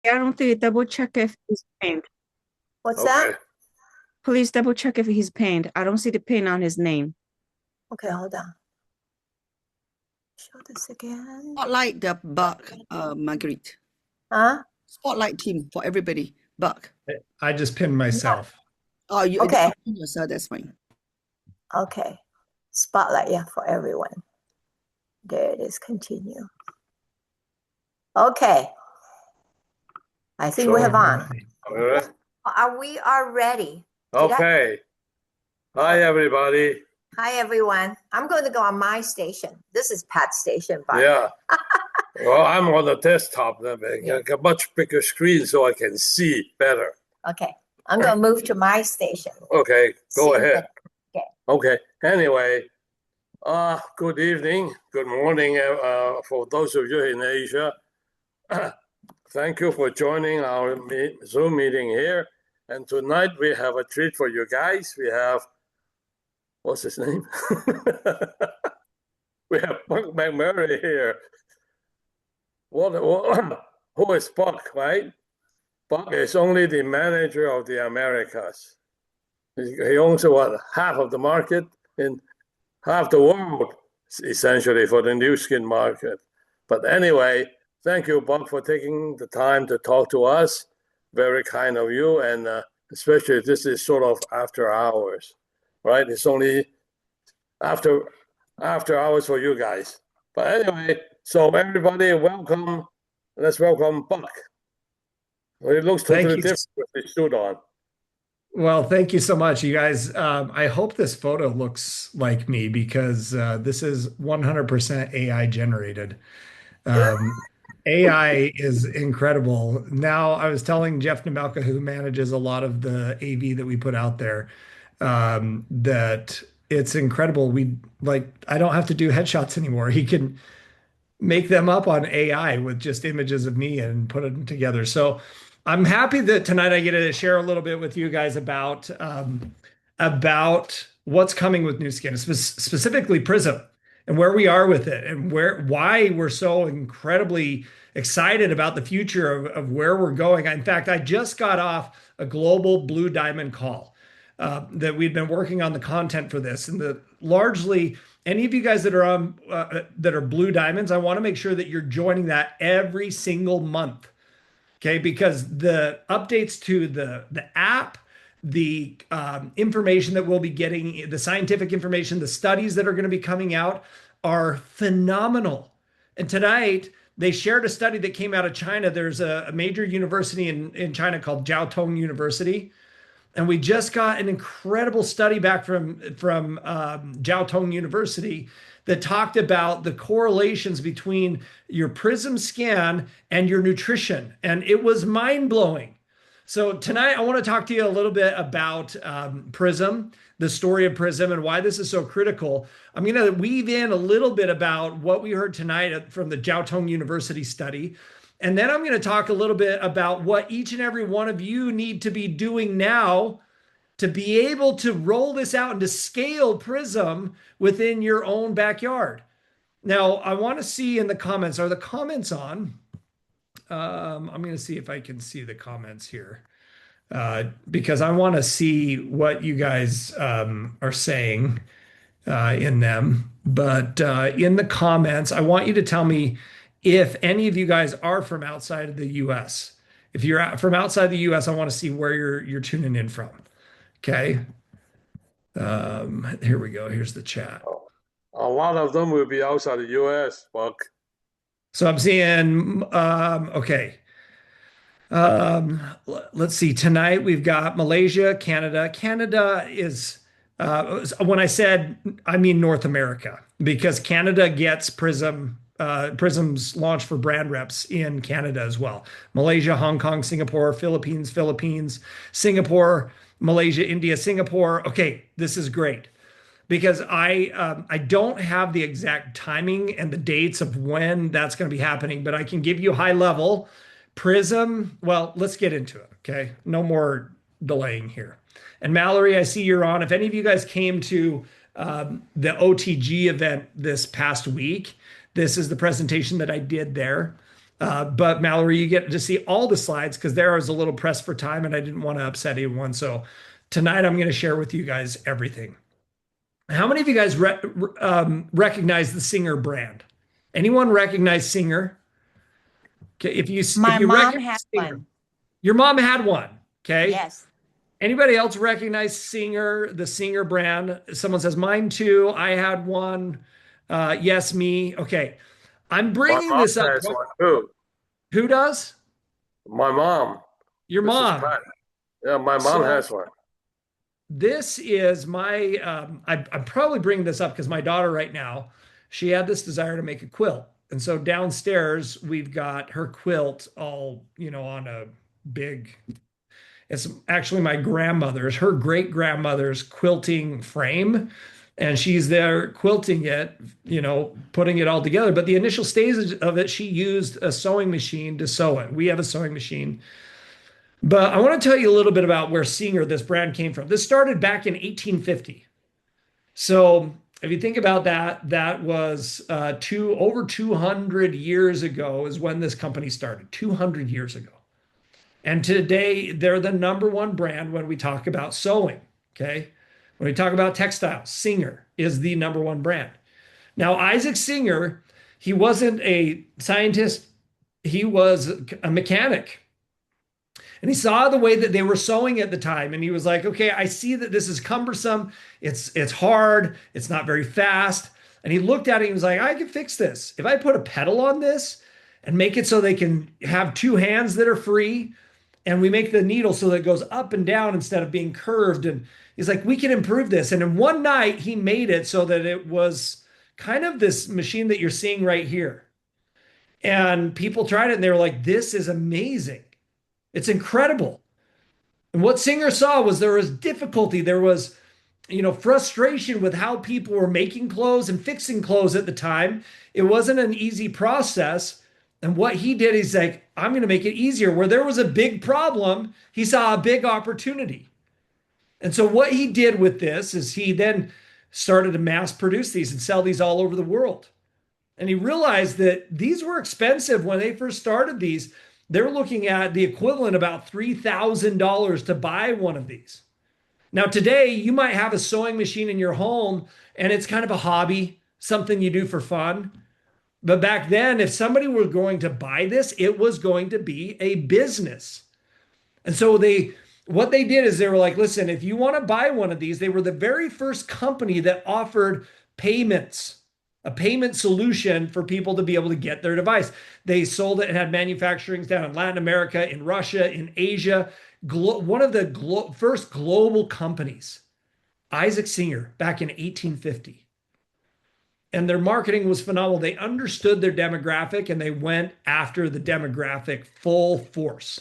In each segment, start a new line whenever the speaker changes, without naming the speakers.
Guarantee, double check if he's paint.
What's
Okay.
that?
Please double check if he's paint. I don't see the paint on his name.
Okay, hold on. Show this again.
Spotlight the Buck, Marguerite.
Huh?
Spotlight team for everybody. Buck.
I just pinned myself.
Oh, you
Okay.
yourself, that's fine.
Okay. Spotlight, yeah, for everyone. There it is. Continue. Okay. I think we have on. We are ready.
Okay. Hi, everybody.
Hi, everyone. I'm going to go on my station. This is Pat's station, but
Yeah. Well, I'm on the desktop. I got a much bigger screen so I can see better.
okay. I'm going to move to my station.
Okay, go
See
ahead.
better.
Okay. Anyway, good evening, good morning for those of you in Asia. Thank you for joining our Zoom meeting here. And tonight we have a treat for you guys. We have, what's his name? We have McMurray here. Who is Buck, right? Buck is only the manager of the Americas. He owns half of the market in half the world, essentially, for the new skin market. But anyway, thank you, Buck, for taking the time to talk to us. Very kind of you, and especially this is sort of after hours, right? It's only after hours for you guys. But anyway, so everybody, welcome. Let's welcome Buck. Well, it looks totally different with the suit on.
Well, thank you so much, you guys. I hope this photo looks like me because this is 100% AI generated. AI is incredible. Now, I was telling Jeff Nemelka, who manages a lot of the AV that we put out there, that it's incredible. I don't have to do headshots anymore. He can make them up on AI with just images of me and put them together. So I'm happy that tonight I get to share a little bit with you guys about what's coming with Nu Skin, specifically Prism, and where we are with it, and why we're so incredibly excited about the future of where we're going. In fact, I just got off a global Blue Diamond call that we'd been working on the content for this, and largely any of you guys that are on that are Blue Diamonds, I want to make sure that you're joining that every single month. Okay, because the updates to the app, the information that we'll be getting, the scientific information, the studies that are going to be coming out are phenomenal. And tonight, they shared a study that came out of China. There's a major university in China called Jiaotong University. And we just got an incredible study back from Jiaotong University that talked about the correlations between your Prism scan and your nutrition. And it was mind-blowing. So tonight, I want to talk to you a little bit about Prism, the story of Prism, and why this is so critical. I'm going to weave in a little bit about what we heard tonight from the Jiaotong University study. And then I'm going to talk a little bit about what each and every one of you need to be doing now to be able to roll this out and to scale Prism within your own backyard. Now, I want to see in the comments, are the comments on? I'm going to see if I can see the comments here because I want to see what you guys are saying in them. But in the comments, I want you to tell me if any of you guys are from outside of the US. If you're from outside the US, I want to see where you're tuning in from. Okay. Here we go. Here's the chat.
A lot of them will be outside the US, Buck.
So I'm seeing, okay. Let's see. Tonight we've got Malaysia, Canada. Canada is, when I said, I mean North America, because Canada gets Prism's launch for brand reps in Canada as well. Malaysia, Hong Kong, Singapore, Philippines, Singapore, Malaysia, India, Singapore. Okay, this is great because I don't have the exact timing and the dates of when that's going to be happening, but I can give you high level. Prism, well, let's get into it, okay? No more delaying here. And Mallory, I see you're on. If any of you guys came to the OTG event this past week, this is the presentation that I did there. But Mallory, you get to see all the slides because there I was a little pressed for time and I didn't want to upset anyone. So tonight I'm going to share with you guys everything. How many of you guys recognize the Singer brand? Anyone recognize Singer? Okay, if you
My mom
recognize
had
Singer,
one.
your mom had one. Okay.
Yes.
Anybody else recognize Singer, the Singer brand? Someone says mine too. I had one. Yes, me. Okay. I'm
My
bringing
mom
this up.
has one too.
Who does?
My mom.
Your
Mrs.
mom.
Pat. Yeah, my mom
So
has one.
this is my, I'm probably bringing this up because my daughter right now, she had this desire to make a quilt. And so downstairs, we've got her quilt all, on a big, it's actually my grandmother's, her great grandmother's quilting frame. And she's there quilting it, putting it all together. But the initial stages of it, she used a sewing machine to sew it. We have a sewing machine. But I want to tell you a little bit about where Singer, this brand, came from. This started back in 1850. So if you think about that, that was over 200 years ago is when this company started, 200 years ago. And today they're the number one brand when we talk about sewing, okay? When we talk about textiles, Singer is the number one brand. Now, Isaac Singer, he wasn't a scientist, he was a mechanic. And he saw the way that they were sewing at the time. And he was like, okay, I see that this is cumbersome. It's hard. It's not very fast. And he looked at it and he was like, I can fix this. If I put a pedal on this and make it so they can have two hands that are free, and we make the needle so that it goes up and down instead of being curved. And he's like, we can improve this. And in one night, he made it so that it was kind of this machine that you're seeing right here. And people tried it and they were like, this is amazing. It's incredible. And what Singer saw was there was difficulty. There was, frustration with how people were making clothes and fixing clothes at the time. It wasn't an easy process. And what he did, he's like, I'm going to make it easier. Where there was a big problem, he saw a big opportunity. And so what he did with this is he then started to mass produce these and sell these all over the world. And he realized that these were expensive when they first started these. They were looking at the equivalent about $3,000 to buy one of these. Now, today, you might have a sewing machine in your home and it's kind of a hobby, something you do for fun. But back then, if somebody were going to buy this, it was going to be a business. And so what they did is they were like, listen, if you want to buy one of these, they were the very first company that offered payments, a payment solution for people to be able to get their device. They sold it and had manufacturing down in Latin America, in Russia, in Asia. One of the first global companies, Isaac Singer, back in 1850. And their marketing was phenomenal. They understood their demographic and they went after the demographic full force.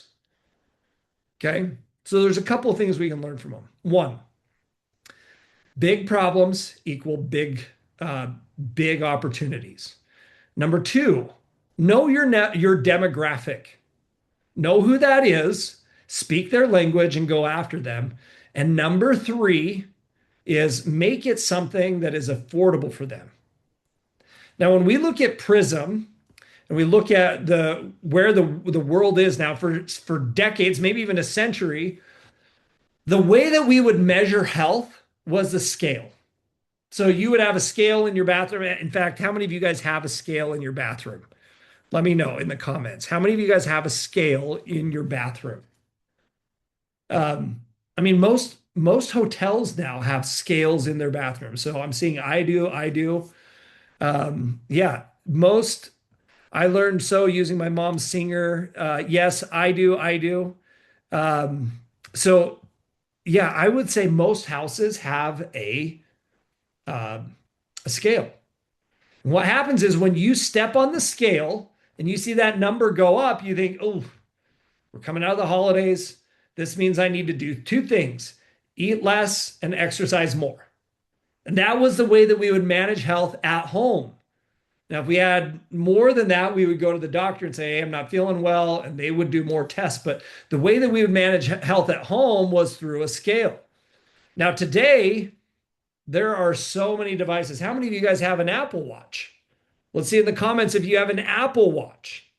Okay. So there's a couple of things we can learn from them. One, big problems equal big opportunities. Number two, know your demographic. Know who that is, speak their language and go after them. And number three is make it something that is affordable for them. Now, when we look at Prism and we look at where the world is now for decades, maybe even a century, the way that we would measure health was the scale. So you would have a scale in your bathroom. In fact, how many of you guys have a scale in your bathroom? Let me know in the comments. How many of you guys have a scale in your bathroom? Most hotels now have scales in their bathroom. So I'm seeing I do. I learned sew using my mom's Singer. Yes, I do. I would say most houses have a scale. What happens is when you step on the scale and you see that number go up, you think, oh, we're coming out of the holidays. This means I need to do two things: eat less and exercise more. And that was the way that we would manage health at home. Now, if we had more than that, we would go to the doctor and say, hey, I'm not feeling well, and they would do more tests. But the way that we would manage health at home was through a scale. Now, today, there are so many devices. How many of you guys have an Apple Watch? Let's see in the comments if you have an Apple Watch.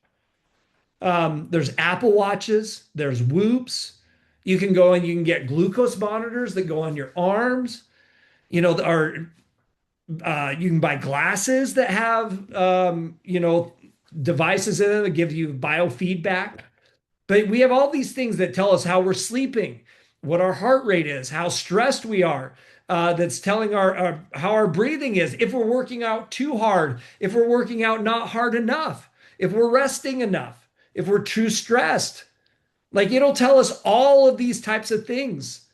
There's Apple Watches, there's Whoops. You can go and you can get glucose monitors that go on your arms. Or you can buy glasses that have devices in them that give you biofeedback. But we have all these things that tell us how we're sleeping, what our heart rate is, how stressed we are. That's telling our how our breathing is, if we're working out too hard, if we're working out not hard enough, if we're resting enough, if we're too stressed. Like it'll tell us all of these types of things.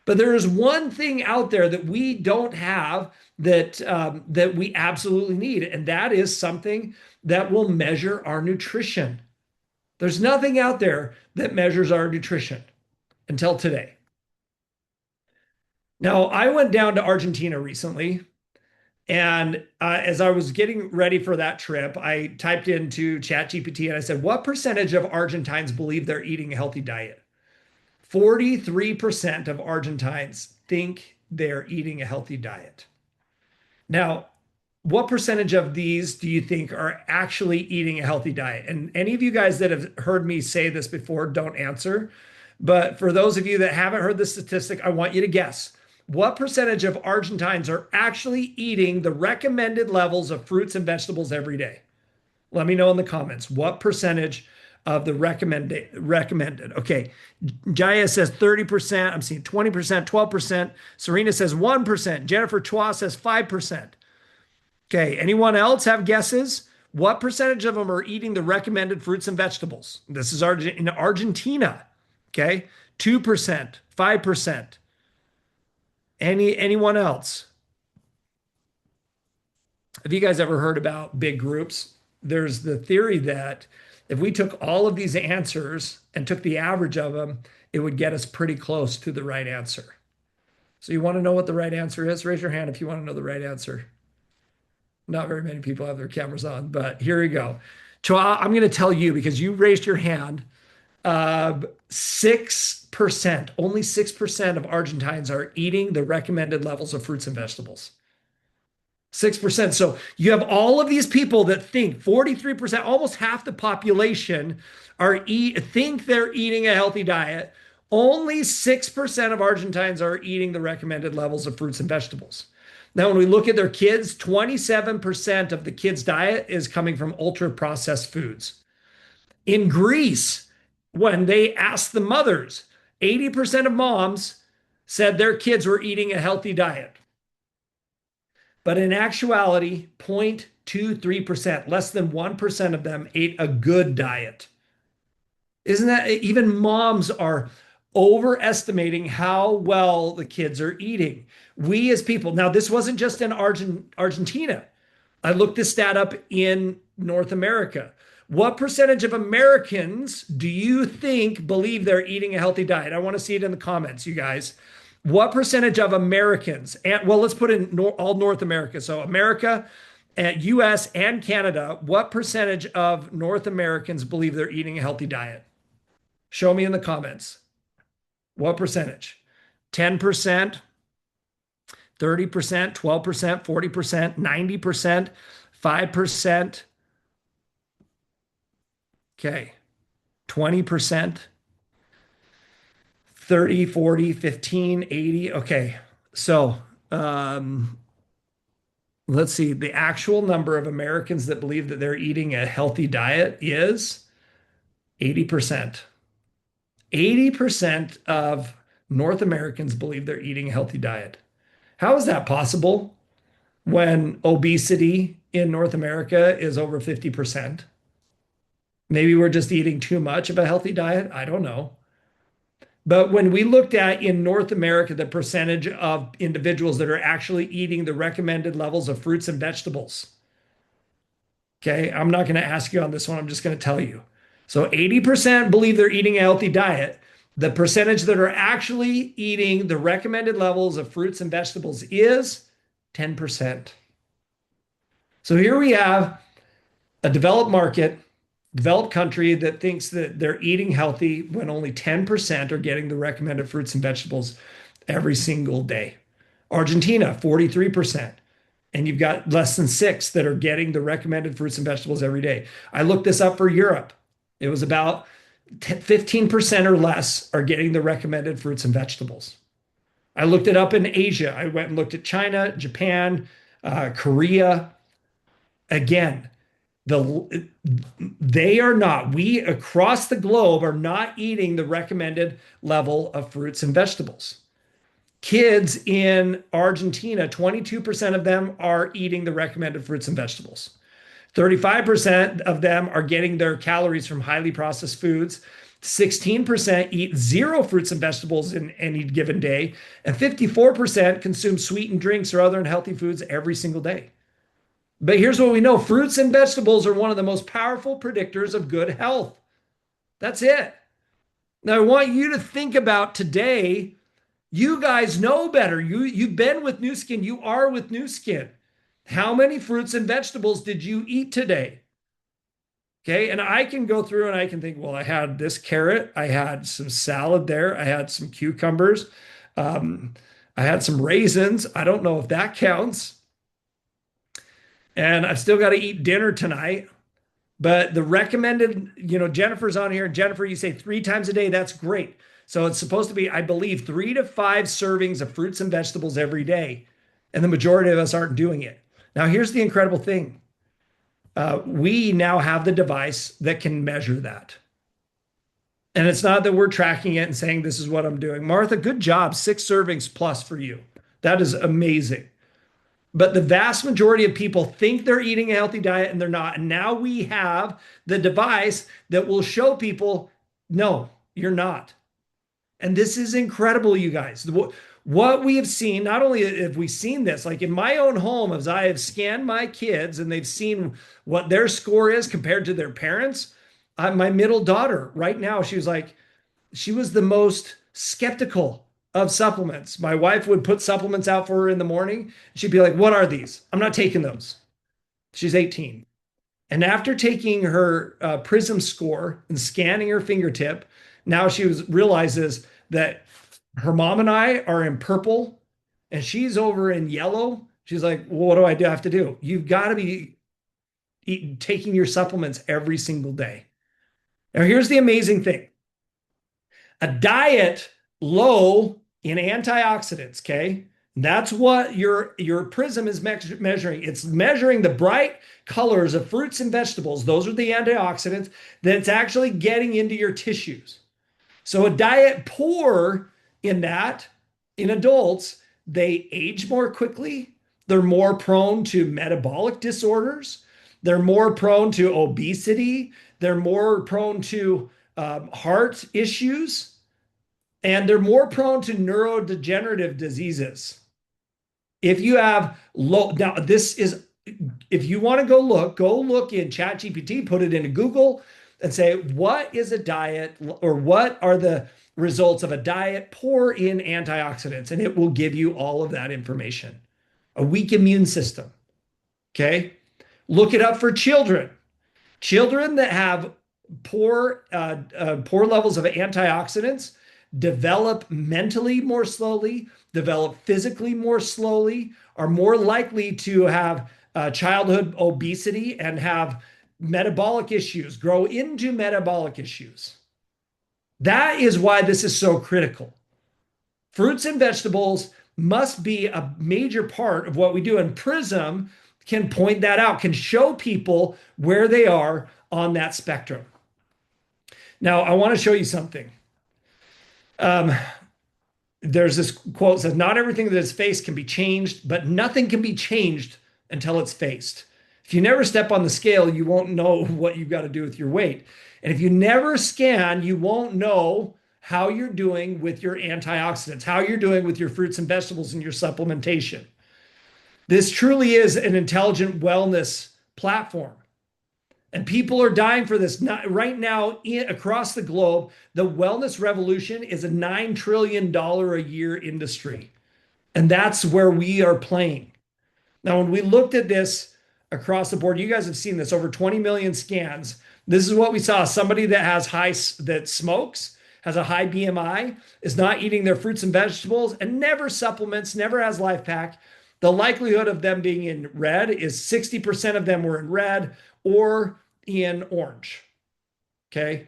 But there is one thing out there that we don't have that we absolutely need, and that is something that will measure our nutrition. There's nothing out there that measures our nutrition until today. Now, I went down to Argentina recently, and as I was getting ready for that trip, I typed into ChatGPT and I said, what percentage of Argentines believe they're eating a healthy diet? 43% of Argentines think they're eating a healthy diet. Now, what percentage of these do you think are actually eating a healthy diet? And any of you guys that have heard me say this before, don't answer. But for those of you that haven't heard this statistic, I want you to guess. What percentage of Argentines are actually eating the recommended levels of fruits and vegetables every day? Let me know in the comments. What percentage of the recommended? Okay. Jaya says 30%. I'm seeing 20%, 12%. Serena says 1%. Jennifer Chua says 5%. Okay. Anyone else have guesses? What percentage of them are eating the recommended fruits and vegetables? This is in Argentina. Okay. 2%, 5%. Anyone else? Have you guys ever heard about big groups? There's the theory that if we took all of these answers and took the average of them, it would get us pretty close to the right answer. So you want to know what the right answer is? Raise your hand if you want to know the right answer. Not very many people have their cameras on, but here we go. Chua, I'm going to tell you because you raised your hand. 6%, only 6% of Argentines are eating the recommended levels of fruits and vegetables. 6%. So you have all of these people that think 43%, almost half the population think they're eating a healthy diet. Only 6% of Argentines are eating the recommended levels of fruits and vegetables. Now, when we look at their kids, 27% of the kids' diet is coming from ultra-processed foods. In Greece, when they asked the mothers, 80% of moms said their kids were eating a healthy diet. But in actuality, 0.23%, less than 1% of them ate a good diet. Isn't that, even moms are overestimating how well the kids are eating. We as people, now this wasn't just in Argentina. I looked this stat up in North America. What percentage of Americans do you think believe they're eating a healthy diet? I want to see it in the comments, you guys. What percentage of Americans, and well, let's put in all North America. So America, US, and Canada, what percentage of North Americans believe they're eating a healthy diet? Show me in the comments. What percentage? 10%, 30%, 12%, 40%, 90%, 5%. Okay, 20%, 30, 40, 15, 80. Okay, so let's see. The actual number of Americans that believe that they're eating a healthy diet is 80%. 80% of North Americans believe they're eating a healthy diet. How is that possible when obesity in North America is over 50%? Maybe we're just eating too much of a healthy diet. I don't know. But when we looked at in North America, the percentage of individuals that are actually eating the recommended levels of fruits and vegetables. Okay, I'm not going to ask you on this one. I'm just going to tell you. So 80% believe they're eating a healthy diet. The percentage that are actually eating the recommended levels of fruits and vegetables is 10%. So here we have a developed market, developed country that thinks that they're eating healthy when only 10% are getting the recommended fruits and vegetables every single day. Argentina, 43%. And you've got less than 6 that are getting the recommended fruits and vegetables every day. I looked this up for Europe. It was about 15% or less are getting the recommended fruits and vegetables. I looked it up in Asia. I went and looked at China, Japan, Korea. Again, they are not, we across the globe are not eating the recommended level of fruits and vegetables. Kids in Argentina, 22% of them are eating the recommended fruits and vegetables. 35% of them are getting their calories from highly processed foods. 16% eat zero fruits and vegetables in any given day. And 54% consume sweetened drinks or other unhealthy foods every single day. But here's what we know. Fruits and vegetables are one of the most powerful predictors of good health. That's it. Now, I want you to think about today. You guys know better. You've been with New Skin. You are with New Skin. How many fruits and vegetables did you eat today? Okay, and I can go through and I can think, well, I had this carrot. I had some salad there. I had some cucumbers. I had some raisins. I don't know if that counts. And I've still got to eat dinner tonight. But the recommended, Jennifer's on here. And Jennifer, you say 3 times a day. That's great. So it's supposed to be, I believe, 3 to 5 servings of fruits and vegetables every day. And the majority of us aren't doing it. Now, here's the incredible thing. We now have the device that can measure that. And it's not that we're tracking it and saying, this is what I'm doing. Martha, good job. 6 servings plus for you. That is amazing. But the vast majority of people think they're eating a healthy diet and they're not. And now we have the device that will show people, no, you're not. And this is incredible, you guys. What we have seen, not only have we seen this, like in my own home, as I have scanned my kids and they've seen what their score is compared to their parents. My middle daughter right now, she was the most skeptical of supplements. My wife would put supplements out for her in the morning. She'd be like, what are these? I'm not taking those. She's 18. And after taking her Prism score and scanning her fingertip, now she realizes that her mom and I are in purple and she's over in yellow. She's like, well, what do I have to do? You've got to be taking your supplements every single day. Now, here's the amazing thing. A diet low in antioxidants, okay? That's what your Prism is measuring. It's measuring the bright colors of fruits and vegetables. Those are the antioxidants that's actually getting into your tissues. So a diet poor in that, in adults, they age more quickly. They're more prone to metabolic disorders. They're more prone to obesity. They're more prone to heart issues. And they're more prone to neurodegenerative diseases. If you have now this is, if you want to go look in ChatGPT, put it into Google and say, what is a diet or what are the results of a diet poor in antioxidants? And it will give you all of that information. A weak immune system. Okay. Look it up for children. Children that have poor levels of antioxidants develop mentally more slowly, develop physically more slowly, are more likely to have childhood obesity and have metabolic issues, grow into metabolic issues. That is why this is so critical. Fruits and vegetables must be a major part of what we do. And Prism can point that out, can show people where they are on that spectrum. Now, I want to show you something. There's this quote that says, not everything that is faced can be changed, but nothing can be changed until it's faced. If you never step on the scale, you won't know what you've got to do with your weight. And if you never scan, you won't know how you're doing with your antioxidants, how you're doing with your fruits and vegetables and your supplementation. This truly is an intelligent wellness platform. And people are dying for this. Right now, across the globe, the wellness revolution is a $9 trillion a year industry. And that's where we are playing. Now, when we looked at this across the board, you guys have seen this, over 20 million scans. This is what we saw. Somebody that smokes, has a high BMI, is not eating their fruits and vegetables, and never supplements, never has Life Pack. The likelihood of them being in red is 60% of them were in red or in orange. Okay.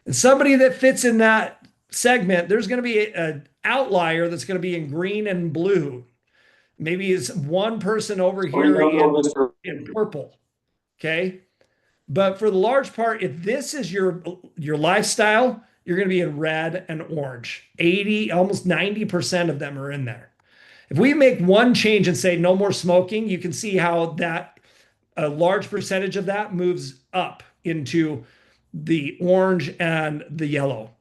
And somebody that fits in that segment, there's going to be an outlier that's going to be in green and blue. Maybe it's one person over here in purple. Okay. But for the large part, if this is your lifestyle, you're going to be in red and orange. 80, almost 90% of them are in there. If we make one change and say no more smoking, you can see how that a large percentage of that moves up into the orange and the yellow.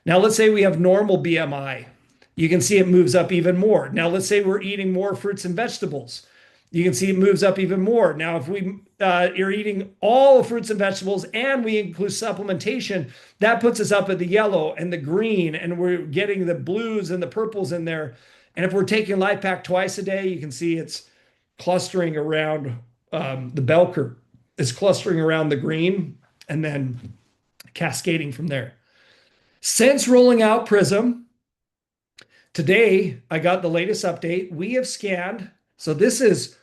Now, let's say we have normal BMI. You can see it moves up even more. Now, let's say we're eating more fruits and vegetables. You can see it moves up even more. Now, if we are eating all fruits and vegetables and we include supplementation, that puts us up at the yellow and the green, and we're getting the blues and the purples in there. And if we're taking Life Pack twice a day, you can see it's clustering around the bell curve. It's clustering around the green and then cascading from there. Since rolling out Prism, today I got the latest update. We have scanned, so this is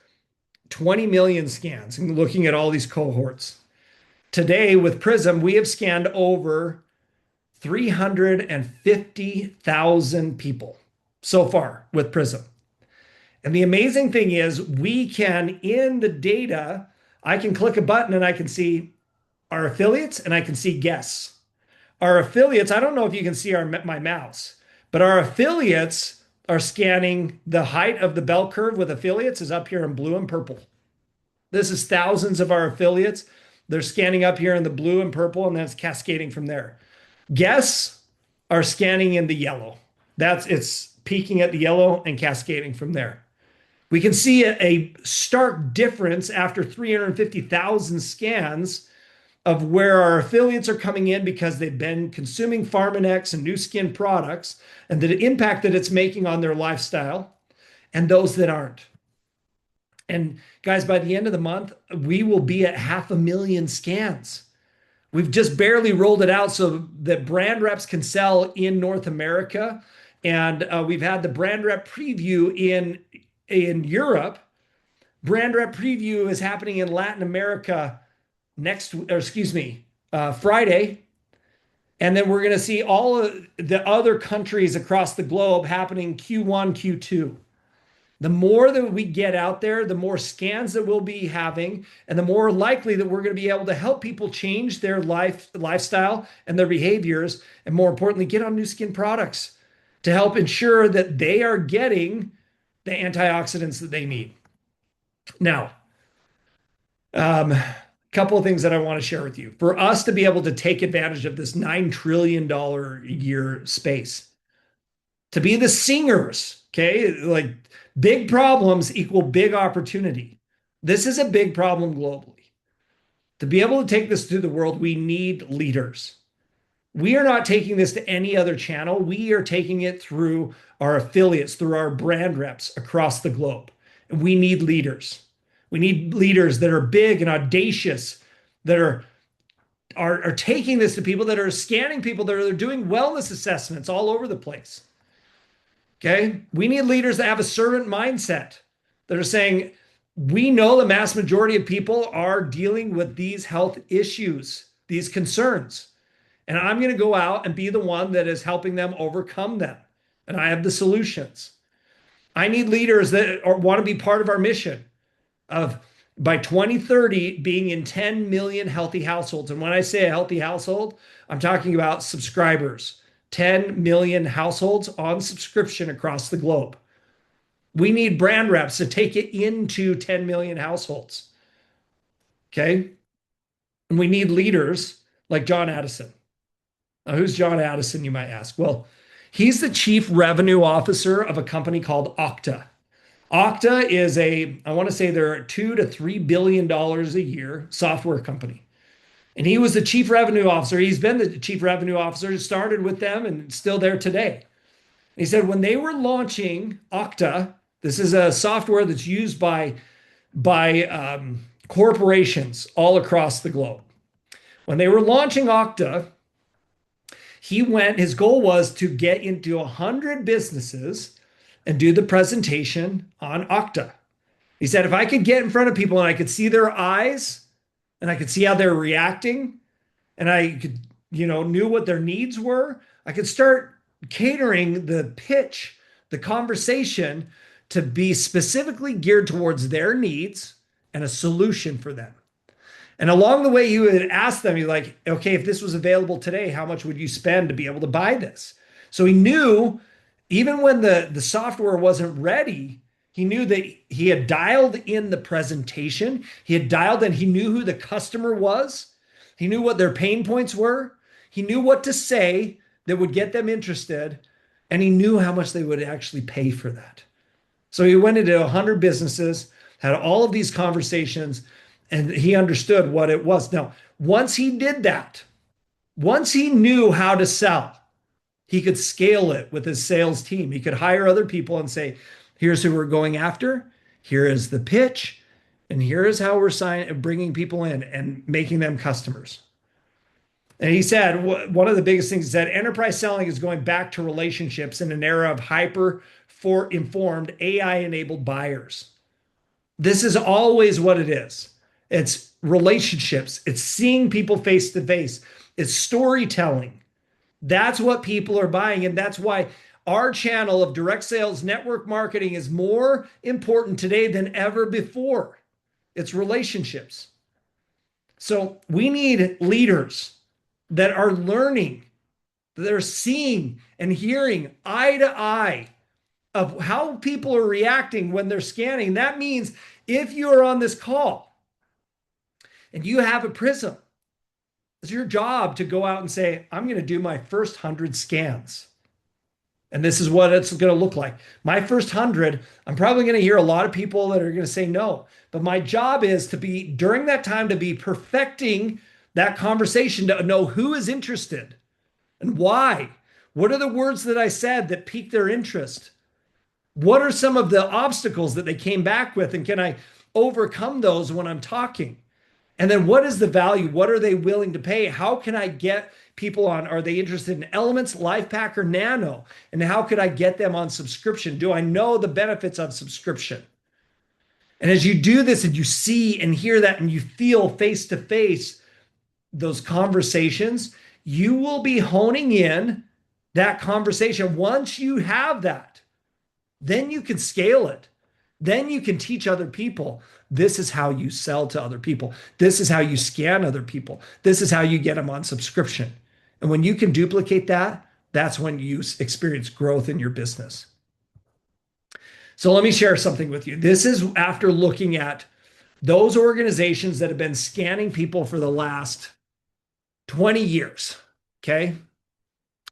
20 million scans and looking at all these cohorts. Today with Prism, we have scanned over 350,000 people so far with Prism. And the amazing thing is we can, in the data, I can click a button and I can see our affiliates and I can see guests. Our affiliates, I don't know if you can see my mouse, but our affiliates are scanning. The height of the bell curve with affiliates is up here in blue and purple. This is thousands of our affiliates. They're scanning up here in the blue and purple, and then it's cascading from there. Guests are scanning in the yellow. It's peaking at the yellow and cascading from there. We can see a stark difference after 350,000 scans of where our affiliates are coming in because they've been consuming Pharmanex and New Skin products and the impact that it's making on their lifestyle, and those that aren't. And guys, by the end of the month, we will be at 500,000 scans. We've just barely rolled it out so that brand reps can sell in North America. And we've had the brand rep preview in Europe. Brand rep preview is happening in Latin America Friday. And then we're going to see all of the other countries across the globe happening Q1, Q2. The more that we get out there, the more scans that we'll be having, and the more likely that we're going to be able to help people change their lifestyle and their behaviors, and more importantly, get on New Skin products to help ensure that they are getting the antioxidants that they need. Now, a couple of things that I want to share with you. For us to be able to take advantage of this $9 trillion a year space, to be the singers, okay, like big problems equal big opportunity. This is a big problem globally. To be able to take this to the world, we need leaders. We are not taking this to any other channel. We are taking it through our affiliates, through our brand reps across the globe. And we need leaders. We need leaders that are big and audacious, that are taking this to people, that are scanning people, that are doing wellness assessments all over the place. Okay? We need leaders that have a servant mindset, that are saying, we know the mass majority of people are dealing with these health issues, these concerns. And I'm going to go out and be the one that is helping them overcome them. And I have the solutions. I need leaders that want to be part of our mission of, by 2030, being in 10 million healthy households. And when I say a healthy household, I'm talking about subscribers. 10 million households on subscription across the globe. We need brand reps to take it into 10 million households. Okay? And we need leaders like John Addison. Now, who's John Addison, you might ask? Well, he's the chief revenue officer of a company called Okta. Okta is I want to say they're $2 to $3 billion a year software company. And he was the chief revenue officer. He's been the chief revenue officer, started with them and still there today. He said when they were launching Okta, this is a software that's used by corporations all across the globe. When they were launching Okta, his goal was to get into 100 businesses and do the presentation on Okta. He said, if I could get in front of people and I could see their eyes and I could see how they're reacting, and I could knew what their needs were, I could start catering the pitch, the conversation to be specifically geared towards their needs and a solution for them. And along the way, you would ask them, you're like, okay, if this was available today, how much would you spend to be able to buy this? So he knew, even when the software wasn't ready, he knew that he had dialed in the presentation. He had dialed in, he knew who the customer was. He knew what their pain points were. He knew what to say that would get them interested. And he knew how much they would actually pay for that. So he went into 100 businesses, had all of these conversations, and he understood what it was. Now, once he did that, once he knew how to sell, he could scale it with his sales team. He could hire other people and say, here's who we're going after. Here is the pitch. And here is how we're bringing people in and making them customers. And he said, one of the biggest things is that enterprise selling is going back to relationships in an era of informed AI-enabled buyers. This is always what it is. It's relationships. It's seeing people face to face. It's storytelling. That's what people are buying. And that's why our channel of direct sales network marketing is more important today than ever before. It's relationships. So we need leaders that are learning, that are seeing and hearing eye to eye of how people are reacting when they're scanning. That means if you are on this call and you have a prism, it's your job to go out and say, I'm going to do my first 100 scans. And this is what it's going to look like. My first 100, I'm probably going to hear a lot of people that are going to say no. But my job is to be, during that time, to be perfecting that conversation, to know who is interested and why. What are the words that I said that piqued their interest? What are some of the obstacles that they came back with? And can I overcome those when I'm talking? And then what is the value? What are they willing to pay? How can I get people on? Are they interested in Elements, LifePack, or Nano? And how could I get them on subscription? Do I know the benefits of subscription? And as you do this and you see and hear that and you feel face to face those conversations, you will be honing in that conversation. Once you have that, then you can scale it. Then you can teach other people. This is how you sell to other people. This is how you scan other people. This is how you get them on subscription. And when you can duplicate that, that's when you experience growth in your business. So let me share something with you. This is after looking at those organizations that have been scanning people for the last 20 years, okay?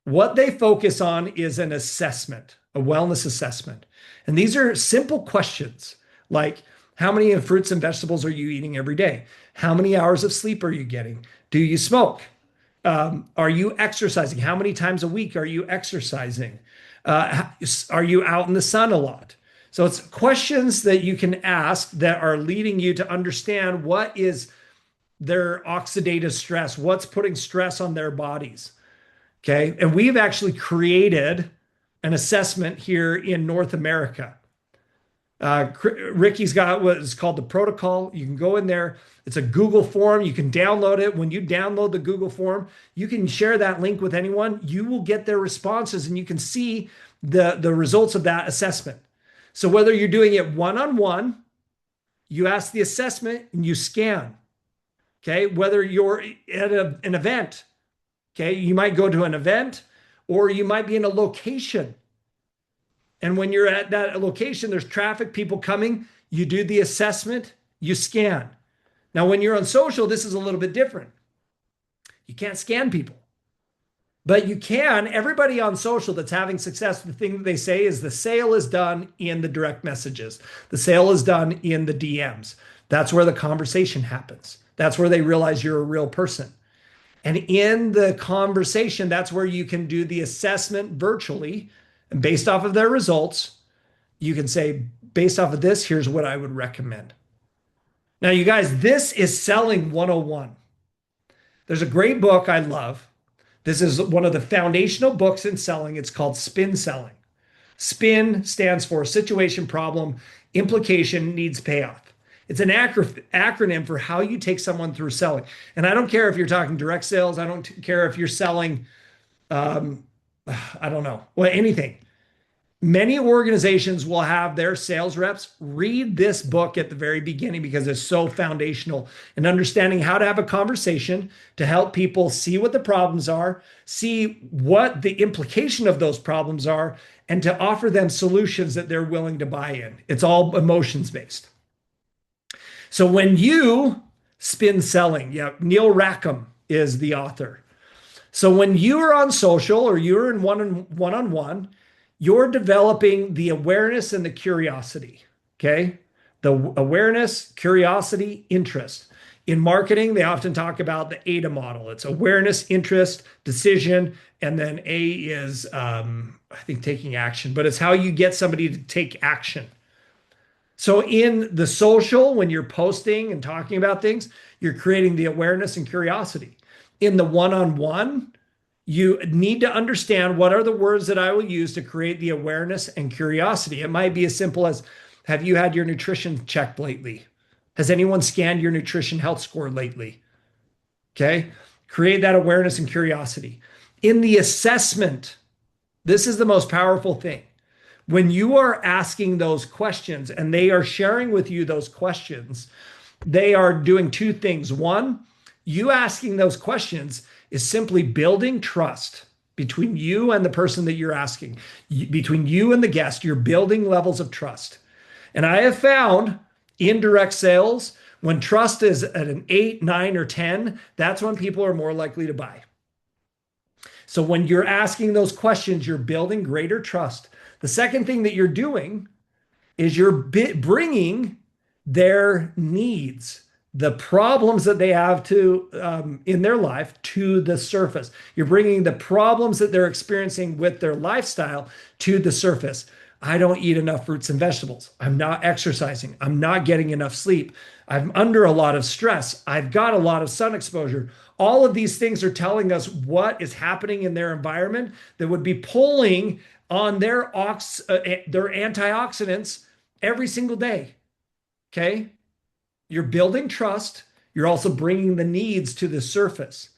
What they focus on is an assessment, a wellness assessment. And these are simple questions like, how many fruits and vegetables are you eating every day? How many hours of sleep are you getting? Do you smoke? Are you exercising? How many times a week are you exercising? Are you out in the sun a lot? So it's questions that you can ask that are leading you to understand what is their oxidative stress, what's putting stress on their bodies. Okay. And we've actually created an assessment here in North America. Ricky's got what is called the protocol. You can go in there. It's a Google form. You can download it. When you download the Google form, you can share that link with anyone. You will get their responses and you can see the results of that assessment. So whether you're doing it one-on-one, you ask the assessment and you scan. Okay. Whether you're at an event, okay, you might go to an event or you might be in a location. And when you're at that location, there's traffic, people coming, you do the assessment, you scan. Now, when you're on social, this is a little bit different. You can't scan people, but you can. Everybody on social that's having success, the thing that they say is the sale is done in the direct messages. The sale is done in the DMs. That's where the conversation happens. That's where they realize you're a real person. And in the conversation, that's where you can do the assessment virtually. And based off of their results, you can say, based off of this, here's what I would recommend. Now, you guys, this is Selling 101. There's a great book I love. This is one of the foundational books in selling. It's called Spin Selling. Spin stands for situation, problem, implication, needs, payoff. It's an acronym for how you take someone through selling. And I don't care if you're talking direct sales. I don't care if you're selling, I don't know, well, anything. Many organizations will have their sales reps read this book at the very beginning because it's so foundational in understanding how to have a conversation to help people see what the problems are, see what the implication of those problems are, and to offer them solutions that they're willing to buy in. It's all emotions based. So when you spin selling, yeah, Neil Rackham is the author. So when you are on social or you're in one-on-one, you're developing the awareness and the curiosity, okay? The awareness, curiosity, interest. In marketing, they often talk about the AIDA model. It's awareness, interest, decision, and then A is, I think, taking action, but it's how you get somebody to take action. So in the social, when you're posting and talking about things, you're creating the awareness and curiosity. In the one-on-one, you need to understand what are the words that I will use to create the awareness and curiosity. It might be as simple as, have you had your nutrition checked lately? Has anyone scanned your nutrition health score lately? Okay. Create that awareness and curiosity. In the assessment, this is the most powerful thing. When you are asking those questions and they are sharing with you those questions, they are doing two things. One, you asking those questions is simply building trust between you and the person that you're asking, between you and the guest. You're building levels of trust. And I have found in direct sales, when trust is at an 8, 9, or 10, that's when people are more likely to buy. So when you're asking those questions, you're building greater trust. The second thing that you're doing is you're bringing their needs, the problems that they have to in their life, to the surface. You're bringing the problems that they're experiencing with their lifestyle to the surface. I don't eat enough fruits and vegetables. I'm not exercising. I'm not getting enough sleep. I'm under a lot of stress. I've got a lot of sun exposure. All of these things are telling us what is happening in their environment that would be pulling on their antioxidants every single day. Okay? You're building trust. You're also bringing the needs to the surface.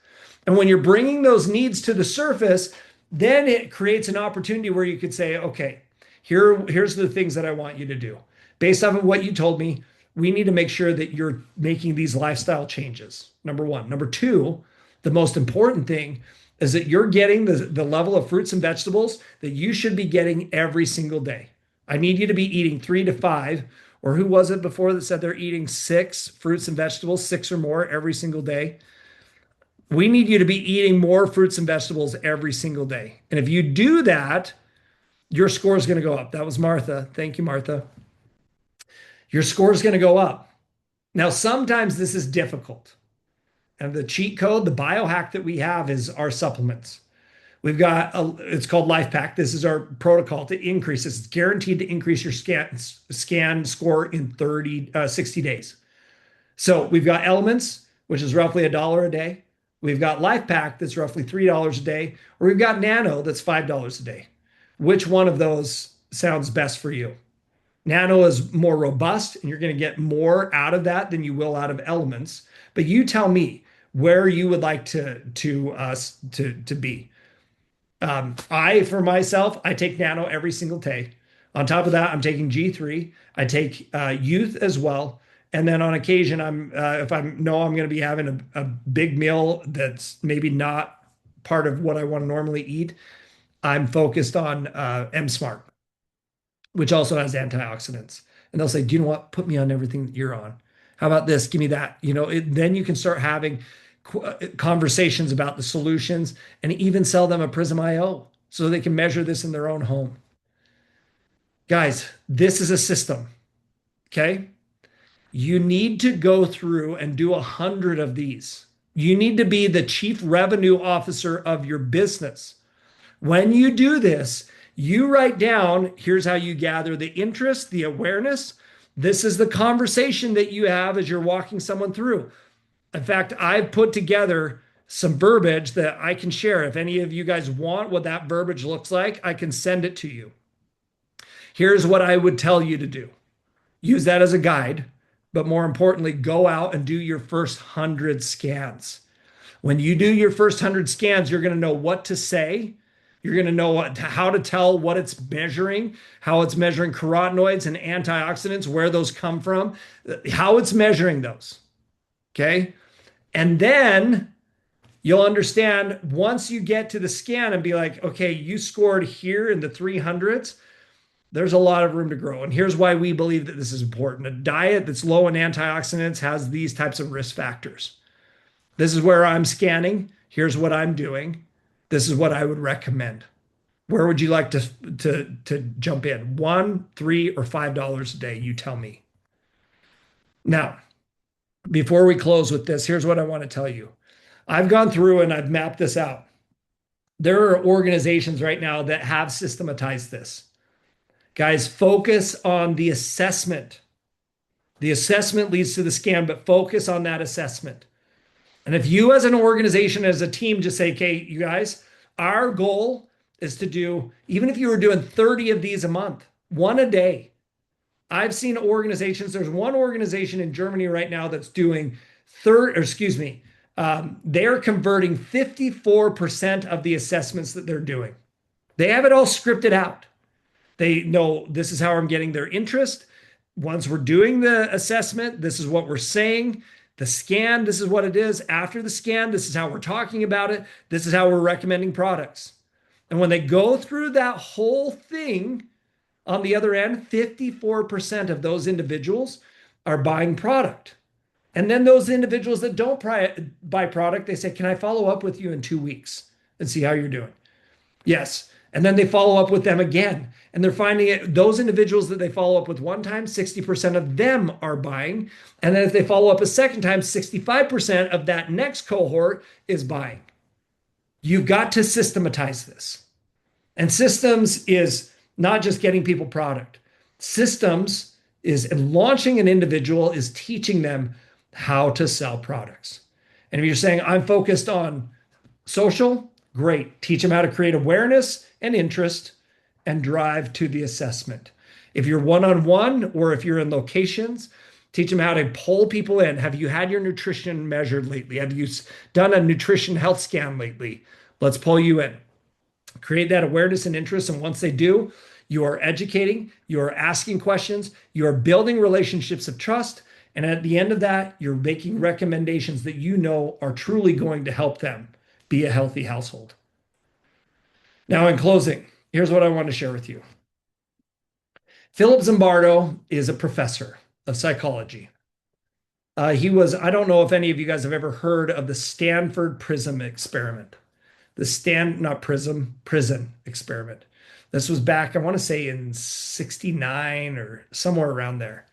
And when you're bringing those needs to the surface, then it creates an opportunity where you could say, okay, here's the things that I want you to do. Based off of what you told me, we need to make sure that you're making these lifestyle changes. Number one. Number two, the most important thing is that you're getting the level of fruits and vegetables that you should be getting every single day. I need you to be eating 3 to 5, or who was it before that said they're eating 6 fruits and vegetables, 6 or more every single day? We need you to be eating more fruits and vegetables every single day. And if you do that, your score is going to go up. That was Martha. Thank you, Martha. Your score is going to go up. Now, sometimes this is difficult. And the cheat code, the biohack that we have is our supplements. We've got, it's called Life Pack. This is our protocol to increase this. It's guaranteed to increase your scan score in 60 days. So we've got Elements, which is roughly $1 a day. We've got Life Pack, that's roughly $3 a day. Or we've got Nano, that's $5 a day. Which one of those sounds best for you? Nano is more robust, and you're going to get more out of that than you will out of Elements. But you tell me where you would like to be. For myself, I take Nano every single day. On top of that, I'm taking G3. I take Youth as well. And then on occasion, if I know I'm going to be having a big meal that's maybe not part of what I want to normally eat, I'm focused on M Smart, which also has antioxidants. And they'll say, do you know what? Put me on everything that you're on. How about this? Give me that. Then you can start having conversations about the solutions and even sell them a Prism IO so they can measure this in their own home. Guys, this is a system. Okay. You need to go through and do 100 of these. You need to be the chief revenue officer of your business. When you do this, you write down, here's how you gather the interest, the awareness. This is the conversation that you have as you're walking someone through. In fact, I've put together some verbiage that I can share. If any of you guys want what that verbiage looks like, I can send it to you. Here's what I would tell you to do. Use that as a guide. but more importantly, go out and do your first 100 scans. When you do your first 100 scans, you're going to know what to say. You're going to know how to tell what it's measuring, how it's measuring carotenoids and antioxidants, where those come from, how it's measuring those. Okay. And then you'll understand once you get to the scan and be like, okay, you scored here in the 300s. There's a lot of room to grow. And here's why we believe that this is important. A diet that's low in antioxidants has these types of risk factors. This is where I'm scanning. Here's what I'm doing. This is what I would recommend. Where would you like to jump in? $1, $3, or $5 a day? You tell me. Now, before we close with this, here's what I want to tell you. I've gone through and I've mapped this out. There are organizations right now that have systematized this. Guys, focus on the assessment. The assessment leads to the scan, but focus on that assessment. And if you as an organization, as a team, just say, okay, you guys, our goal is to do, even if you were doing 30 of these a month, one a day. I've seen organizations, there's one organization in Germany right now that's doing they're converting 54% of the assessments that they're doing. They have it all scripted out. They know this is how I'm getting their interest. Once we're doing the assessment, this is what we're saying. The scan, this is what it is. After the scan, this is how we're talking about it. This is how we're recommending products. And when they go through that whole thing, on the other end, 54% of those individuals are buying product. And then those individuals that don't buy product, they say, can I follow up with you in 2 weeks and see how you're doing? Yes. And then they follow up with them again. And they're finding it, those individuals that they follow up with one time, 60% of them are buying. And then if they follow up a second time, 65% of that next cohort is buying. You've got to systematize this. And systems is not just getting people product. Systems is launching an individual is teaching them how to sell products. And if you're saying, I'm focused on social, great. Teach them how to create awareness and interest and drive to the assessment. If you're one-on-one or if you're in locations, teach them how to pull people in. Have you had your nutrition measured lately? Have you done a nutrition health scan lately? Let's pull you in. Create that awareness and interest. And once they do, you are educating, you are asking questions, you are building relationships of trust. And at the end of that, you're making recommendations that you know are truly going to help them be a healthy household. Now, in closing, here's what I want to share with you. Philip Zimbardo is a professor of psychology. I don't know if any of you guys have ever heard of the Stanford PRISM experiment. Prison experiment. This was back, I want to say in 69 or somewhere around there.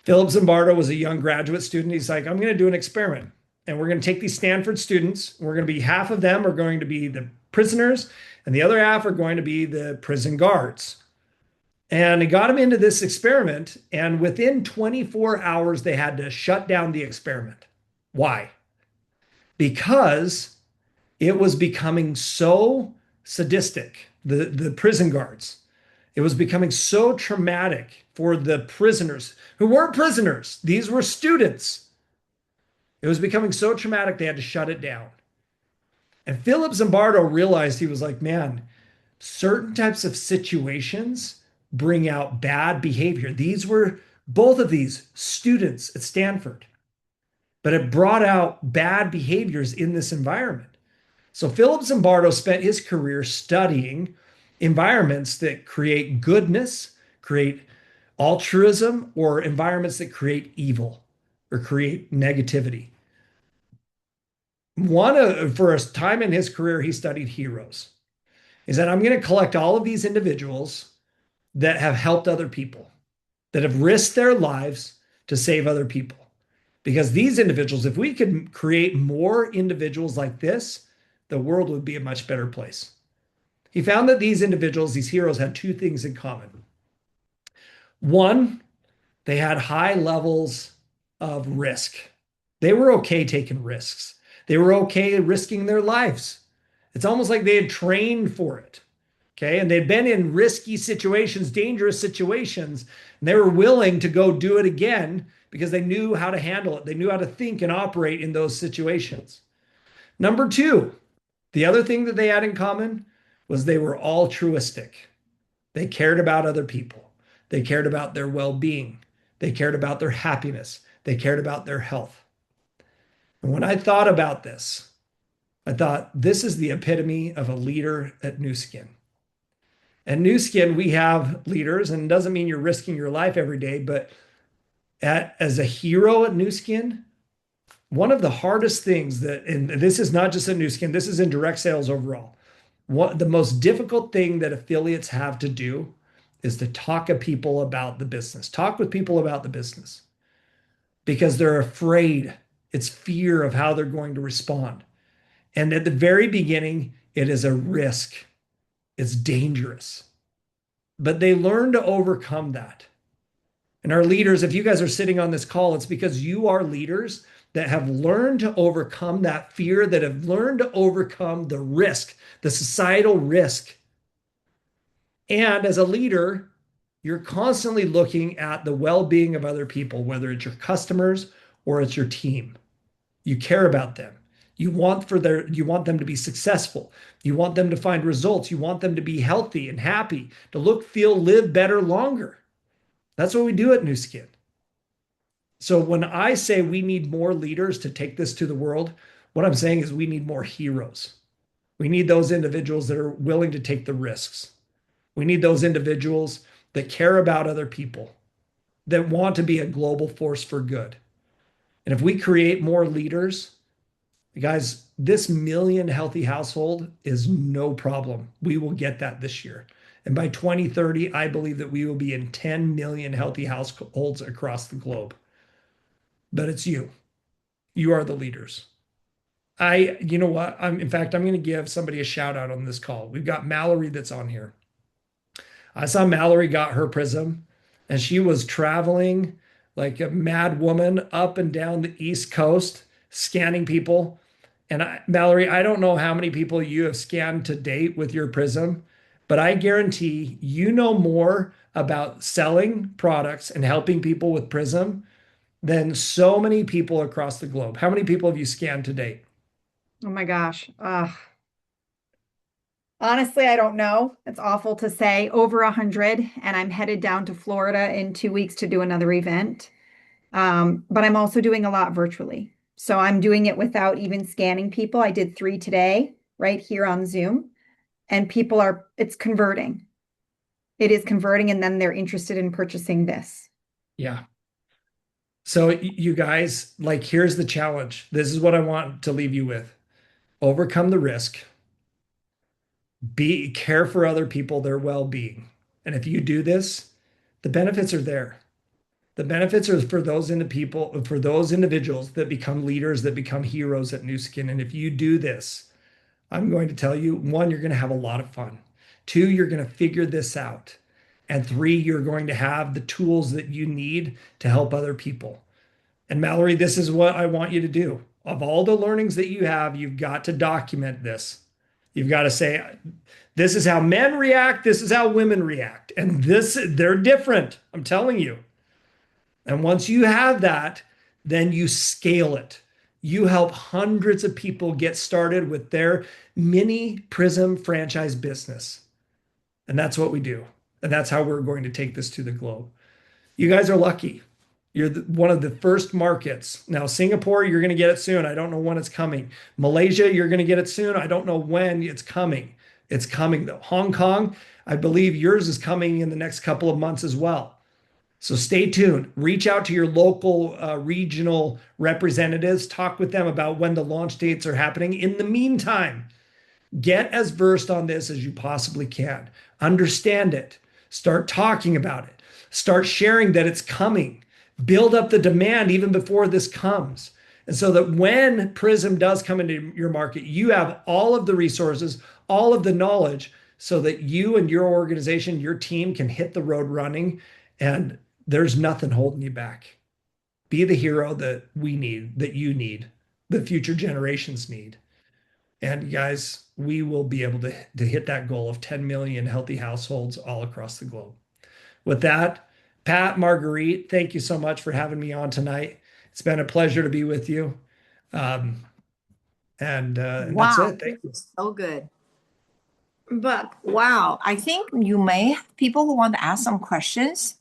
Philip Zimbardo was a young graduate student. He's like, I'm going to do an experiment. And we're going to take these Stanford students. We're going to be half of them are going to be the prisoners, and the other half are going to be the prison guards. And he got them into this experiment. And within 24 hours, they had to shut down the experiment. Why? Because it was becoming so sadistic, the prison guards. It was becoming so traumatic for the prisoners who weren't prisoners. These were students. It was becoming so traumatic, they had to shut it down. And Philip Zimbardo realized, he was like, man, certain types of situations bring out bad behavior. These were both of these students at Stanford, but it brought out bad behaviors in this environment. So Philip Zimbardo spent his career studying environments that create goodness, create altruism, or environments that create evil or create negativity. For a time in his career, he studied heroes. He said, I'm going to collect all of these individuals that have helped other people, that have risked their lives to save other people. Because these individuals, if we could create more individuals like this, the world would be a much better place. He found that these individuals, these heroes, had two things in common. One, they had high levels of risk. They were okay taking risks. They were okay risking their lives. It's almost like they had trained for it. Okay. And they'd been in risky situations, dangerous situations, and they were willing to go do it again because they knew how to handle it. They knew how to think and operate in those situations. Number two, the other thing that they had in common was they were altruistic. They cared about other people. They cared about their well-being. They cared about their happiness. They cared about their health. And when I thought about this, I thought this is the epitome of a leader at Nu Skin. At Nu Skin, we have leaders, and it doesn't mean you're risking your life every day, but as a hero at Nu Skin, one of the hardest things that, and this is not just at Nu Skin, this is in direct sales overall. The most difficult thing that affiliates have to do is to talk to people about the business, talk with people about the business because they're afraid. It's fear of how they're going to respond. And at the very beginning, it is a risk. It's dangerous. But they learn to overcome that. And our leaders, if you guys are sitting on this call, it's because you are leaders that have learned to overcome that fear, that have learned to overcome the risk, the societal risk. And as a leader, you're constantly looking at the well-being of other people, whether it's your customers or it's your team. You care about them. You want them to be successful. You want them to find results. You want them to be healthy and happy, to look, feel, live better longer. That's what we do at Nu Skin. So when I say we need more leaders to take this to the world, what I'm saying is we need more heroes. We need those individuals that are willing to take the risks. We need those individuals that care about other people, that want to be a global force for good. And if we create more leaders, guys, this 1 million healthy household is no problem. We will get that this year. And by 2030, I believe that we will be in 10 million healthy households across the globe. But it's you. You are the leaders. You know what? In fact, I'm going to give somebody a shout out on this call. We've got Mallory that's on here. I saw Mallory got her Prism and she was traveling like a mad woman up and down the East Coast, scanning people. And Mallory, I don't know how many people you have scanned to date with your Prism, but I guarantee you know more about selling products and helping people with Prism than so many people across the globe. How many people have you scanned to date?
Oh my gosh. Honestly, I don't know. It's awful to say. Over 100, and I'm headed down to Florida in 2 weeks to do another event. But I'm also doing a lot virtually. So I'm doing it without even scanning people. I did 3 today, right here on Zoom, and it's converting. It is converting, and then they're interested in purchasing this.
Yeah. So you guys, like, here's the challenge. This is what I want to leave you with. Overcome the risk. Care for other people, their well-being. And if you do this, the benefits are there. The benefits are for those individuals that become leaders, that become heroes at Nu Skin. And if you do this, I'm going to tell you, 1, you're going to have a lot of fun. 2, you're going to figure this out. And 3, you're going to have the tools that you need to help other people. And Mallory, this is what I want you to do. Of all the learnings that you have, you've got to document this. You've got to say, this is how men react. This is how women react. And they're different. I'm telling you. And once you have that, then you scale it. You help hundreds of people get started with their mini Prism franchise business. And that's what we do. And that's how we're going to take this to the globe. You guys are lucky. You're one of the first markets. Now, Singapore, you're going to get it soon. I don't know when it's coming. Malaysia, you're going to get it soon. I don't know when it's coming. It's coming, though. Hong Kong, I believe yours is coming in the next couple of months as well. So stay tuned. Reach out to your local regional representatives. Talk with them about when the launch dates are happening. In the meantime, get as versed on this as you possibly can. Understand it. Start talking about it. Start sharing that it's coming. Build up the demand even before this comes. And so that when Prism does come into your market, you have all of the resources, all of the knowledge, so that you and your organization, your team can hit the road running, and there's nothing holding you back. Be the hero that we need, that you need, that future generations need. And guys, we will be able to hit that goal of 10 million healthy households all across the globe. With that, Pat, Marguerite, thank you so much for having me on tonight. It's been a pleasure to be with you. Um, and that's
Wow,
it. Thank you.
so good. But wow, I think you may have people who want to ask some questions.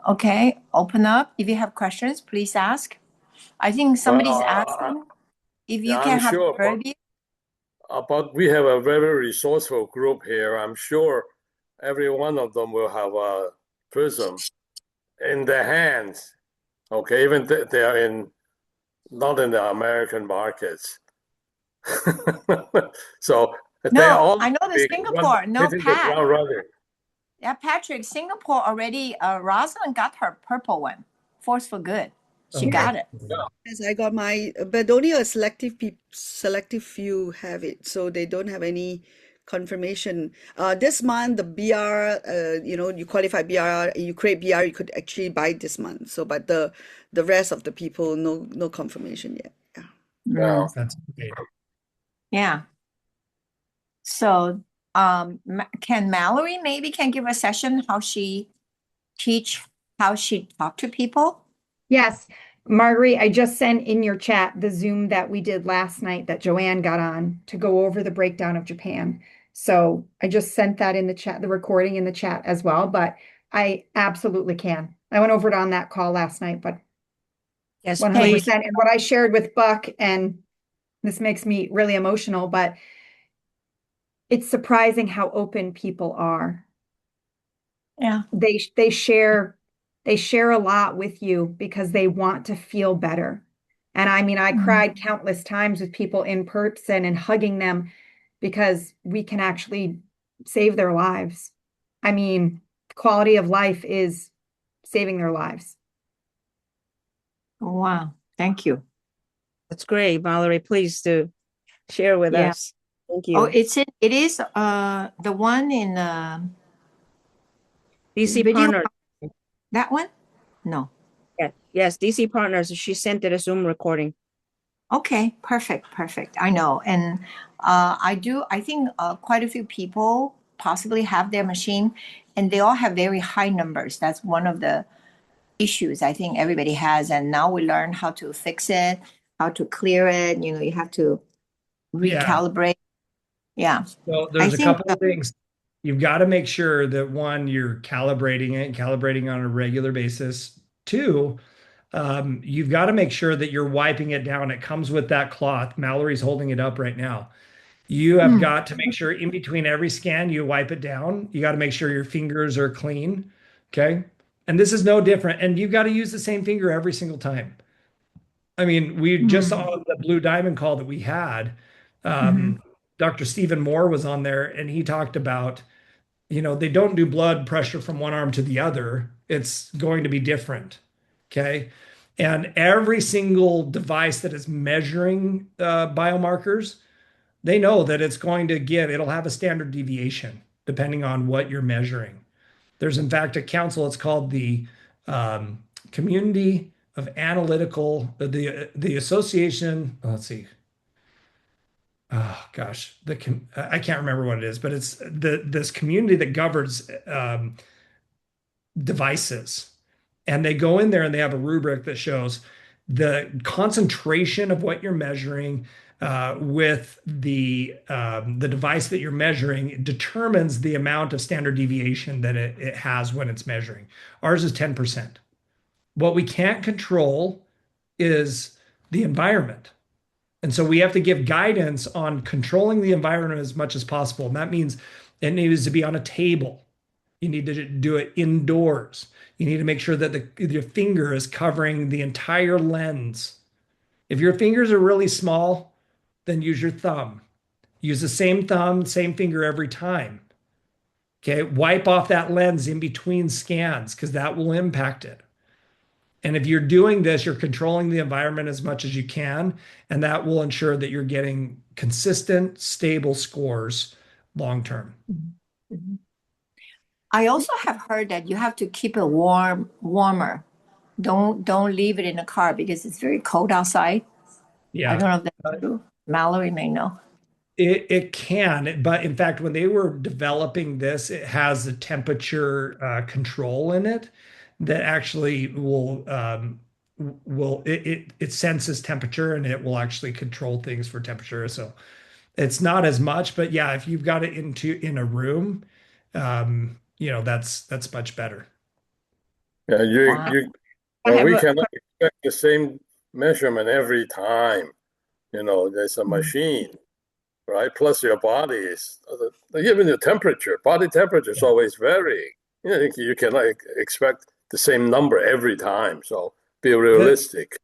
Okay, open up. If you have questions, please ask. I think somebody's asking if you
yeah,
can
I'm
have
sure,
Verbi.
but we have a very resourceful group here. I'm sure every one of them will have a prism in their hands. Okay, even they are not in the American markets. So they
No,
all
I know the
be
Singapore. No,
hitting the
Pat.
ground running.
Yeah, Patrick, Singapore already, Rosalind got her purple one. Force for Good. She
Okay.
got it.
Yes, I got my, but only a selective few have it, so they don't have any confirmation. This month the BR, you qualify BR, you create BR, you could actually buy this month. So, but the rest of the people, no confirmation yet. Yeah.
Yeah.
That's great.
Yeah. So, can Mallory maybe can give a session how she talk to people?
Yes, Marguerite, I just sent in your chat the Zoom that we did last night that Joanne got on to go over the breakdown of Japan. So I just sent that in the chat, the recording in the chat as well, but I absolutely can. I went over it on that call last night, but
Yes,
100%. And what I shared with Buck, and this makes me really emotional, but it's surprising how open people are.
Yeah.
They share a lot with you because they want to feel better. And I mean, I cried countless times with people in person and hugging them because we can actually save their lives. I mean, quality of life is saving their lives.
Wow. Thank you.
That's great, Valerie. Please do share with
Yeah.
us. Thank
Oh,
you.
it is the one in
DC
video.
Partners.
That one? No.
Yeah. Yes, DC Partners. She sent it a Zoom recording.
Okay, perfect, perfect. I know. And I think quite a few people possibly have their machine and they all have very high numbers. That's one of the issues I think everybody has. And now we learn how to fix it, how to clear it. You know, you have to
Yeah.
recalibrate. Yeah.
So
I
there's a
think
couple of things. You've got to make sure that one, you're calibrating on a regular basis. Two, you've got to make sure that you're wiping it down. It comes with that cloth. Mallory's holding it up right now. You have got to make sure in between every scan, you wipe it down. You got to make sure your fingers are clean. Okay. And this is no different. And you've got to use the same finger every single time. I mean, we just saw the Blue Diamond call that we had. Dr. Stephen Moore was on there and he talked about, they don't do blood pressure from one arm to the other. It's going to be different. Okay. And every single device that is measuring biomarkers, they know that it'll have a standard deviation depending on what you're measuring. There's, in fact, a council, it's called the Community of Analytical, the Association, let's see. Oh gosh, I can't remember what it is, but it's this community that governs devices, and they go in there and they have a rubric that shows the concentration of what you're measuring with the device that you're measuring determines the amount of standard deviation that it has when it's measuring. Ours is 10%. What we can't control is the environment. And so we have to give guidance on controlling the environment as much as possible. And that means it needs to be on a table. You need to do it indoors. You need to make sure that your finger is covering the entire lens. If your fingers are really small, then use your thumb. Use the same thumb, same finger every time. Okay, wipe off that lens in between scans because that will impact it. And if you're doing this, you're controlling the environment as much as you can, and that will ensure that you're getting consistent, stable scores long term.
I also have heard that you have to keep it warmer. Don't leave it in the car because it's very cold outside.
Yeah.
I don't know if that's Mallory may know.
It can, but in fact, when they were developing this, it has a temperature control in it that actually will it senses temperature and it will actually control things for temperature. So it's not as much, but yeah, if you've got it in a room, that's much better.
Yeah,
Wow.
I
well,
have
we
a
cannot expect the same measurement every time. There's a machine, right? Plus your body is, even the temperature, body temperature is always varying. You cannot expect the same number every time. So be realistic.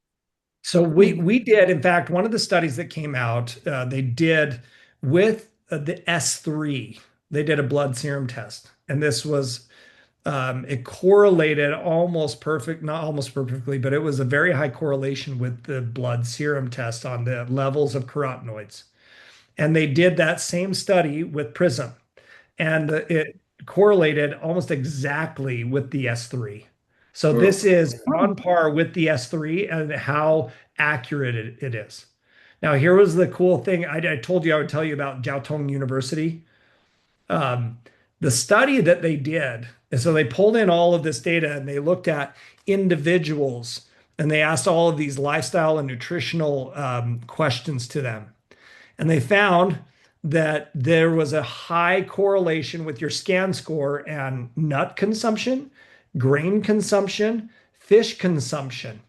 So we did, in fact, one of the studies that came out, they did with the S3, they did a blood serum test, and this was it correlated almost perfect, not almost perfectly, but it was a very high correlation with the blood serum test on the levels of carotenoids. And they did that same study with Prism, and it correlated almost exactly with the S3. So this is on par with the S3 and how accurate it is. Now, here was the cool thing. I told you I would tell you about Jiao Tong University. Um, the study that they did, and so they pulled in all of this data and they looked at individuals and they asked all of these lifestyle and nutritional questions to them. And they found that there was a high correlation with your scan score and nut consumption, grain consumption, fish consumption.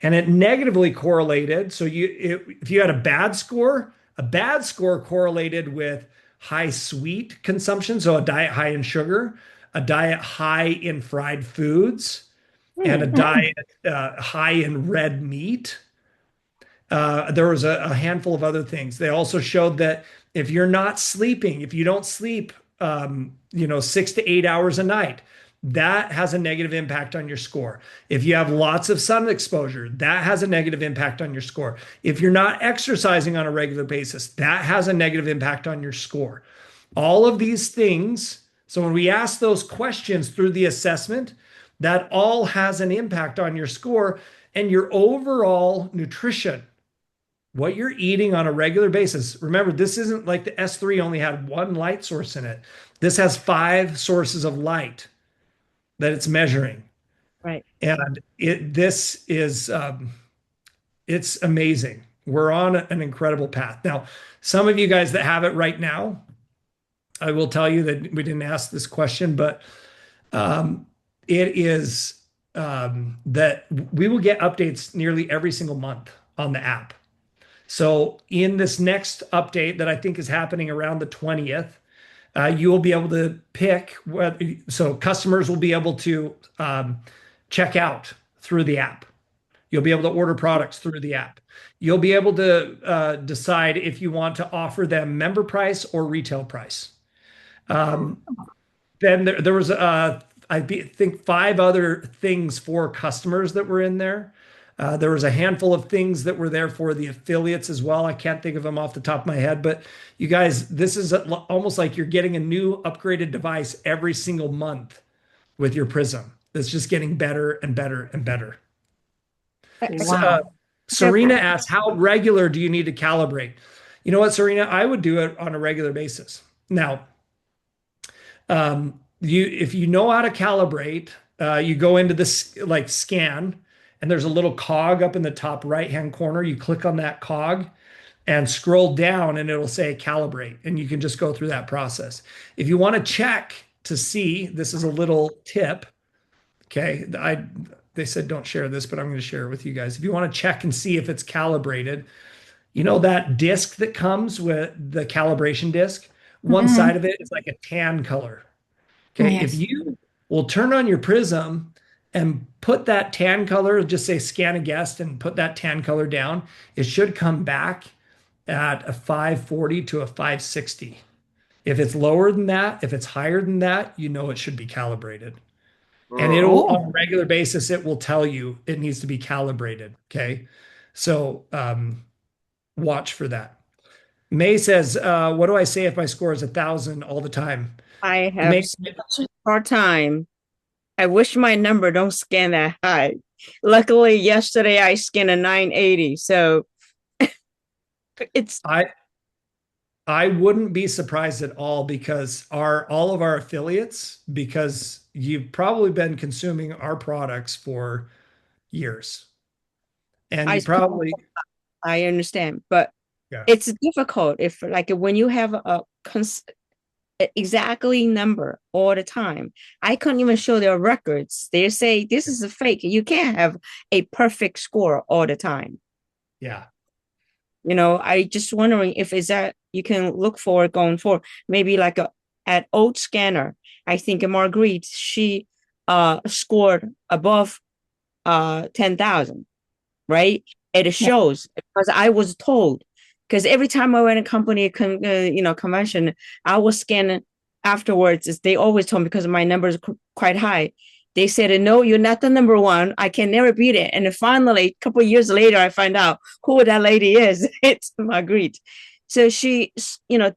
And it negatively correlated. So if you had a bad score correlated with high sweet consumption, so a diet high in sugar, a diet high in fried foods, and a diet high in red meat. There was a handful of other things. They also showed that if you're not sleeping, if you don't sleep, 6 to 8 hours a night, that has a negative impact on your score. If you have lots of sun exposure, that has a negative impact on your score. If you're not exercising on a regular basis, that has a negative impact on your score. All of these things. So when we ask those questions through the assessment, that all has an impact on your score and your overall nutrition, what you're eating on a regular basis. Remember, this isn't like the S3 only had one light source in it. This has 5 sources of light that it's measuring.
right.
And this is it's amazing. We're on an incredible path. Now, some of you guys that have it right now, I will tell you that we didn't ask this question, but it is that we will get updates nearly every single month on the app. So in this next update that I think is happening around the 20th, you will be able to pick so customers will be able to check out through the app. You'll be able to order products through the app. You'll be able to decide if you want to offer them member price or retail price. Then there was I think 5 other things for customers that were in there. There was a handful of things that were there for the affiliates as well. I can't think of them off the top of my head, but you guys, this is almost like you're getting a new upgraded device every single month with your Prism. It's just getting better and better and better.
Wow.
Serena asks, how regular do you need to calibrate? You know what, Serena? I would do it on a regular basis. Now, if you know how to calibrate, you go into this like scan, and there's a little cog up in the top right-hand corner. You click on that cog and scroll down, and it'll say calibrate, and you can just go through that process. If you want to check to see, this is a little tip. Okay, they said don't share this, but I'm going to share it with you guys. If you want to check and see if it's calibrated, you know that disc that comes with the calibration disc? One side of it is like a tan color. Okay,
Yes.
if you will turn on your Prism and put that tan color, just say scan a guest and put that tan color down, it should come back at a 540 to a 560. If it's lower than that, if it's higher than that, you know it should be calibrated. And it'll, on a regular basis, it will tell you it needs to be calibrated. Okay. So watch for that. May says, what do I say if my score is 1,000 all the time?
I have such a hard time. I wish my number don't scan that high. Luckily, yesterday I scanned a 980. So It's
I wouldn't be surprised at all because all of our affiliates, because you've probably been consuming our products for years. And
I
you probably,
I understand, but
yeah,
it's difficult if like when you have exactly number all the time. I couldn't even show their records. They say this is a fake. You can't have a perfect score all the time.
yeah,
I just wondering if is that you can look for going forward. Maybe like at Old Scanner, I think Marguerite, she scored above 10,000, right? It
Yeah.
shows because I was told, because every time I went to company convention, I was scanning afterwards. They always told me because my number is quite high. They said, "No, you're not the number one. I can never beat it." And then finally, a couple of years later, I find out who that lady is. It's Marguerite. So she,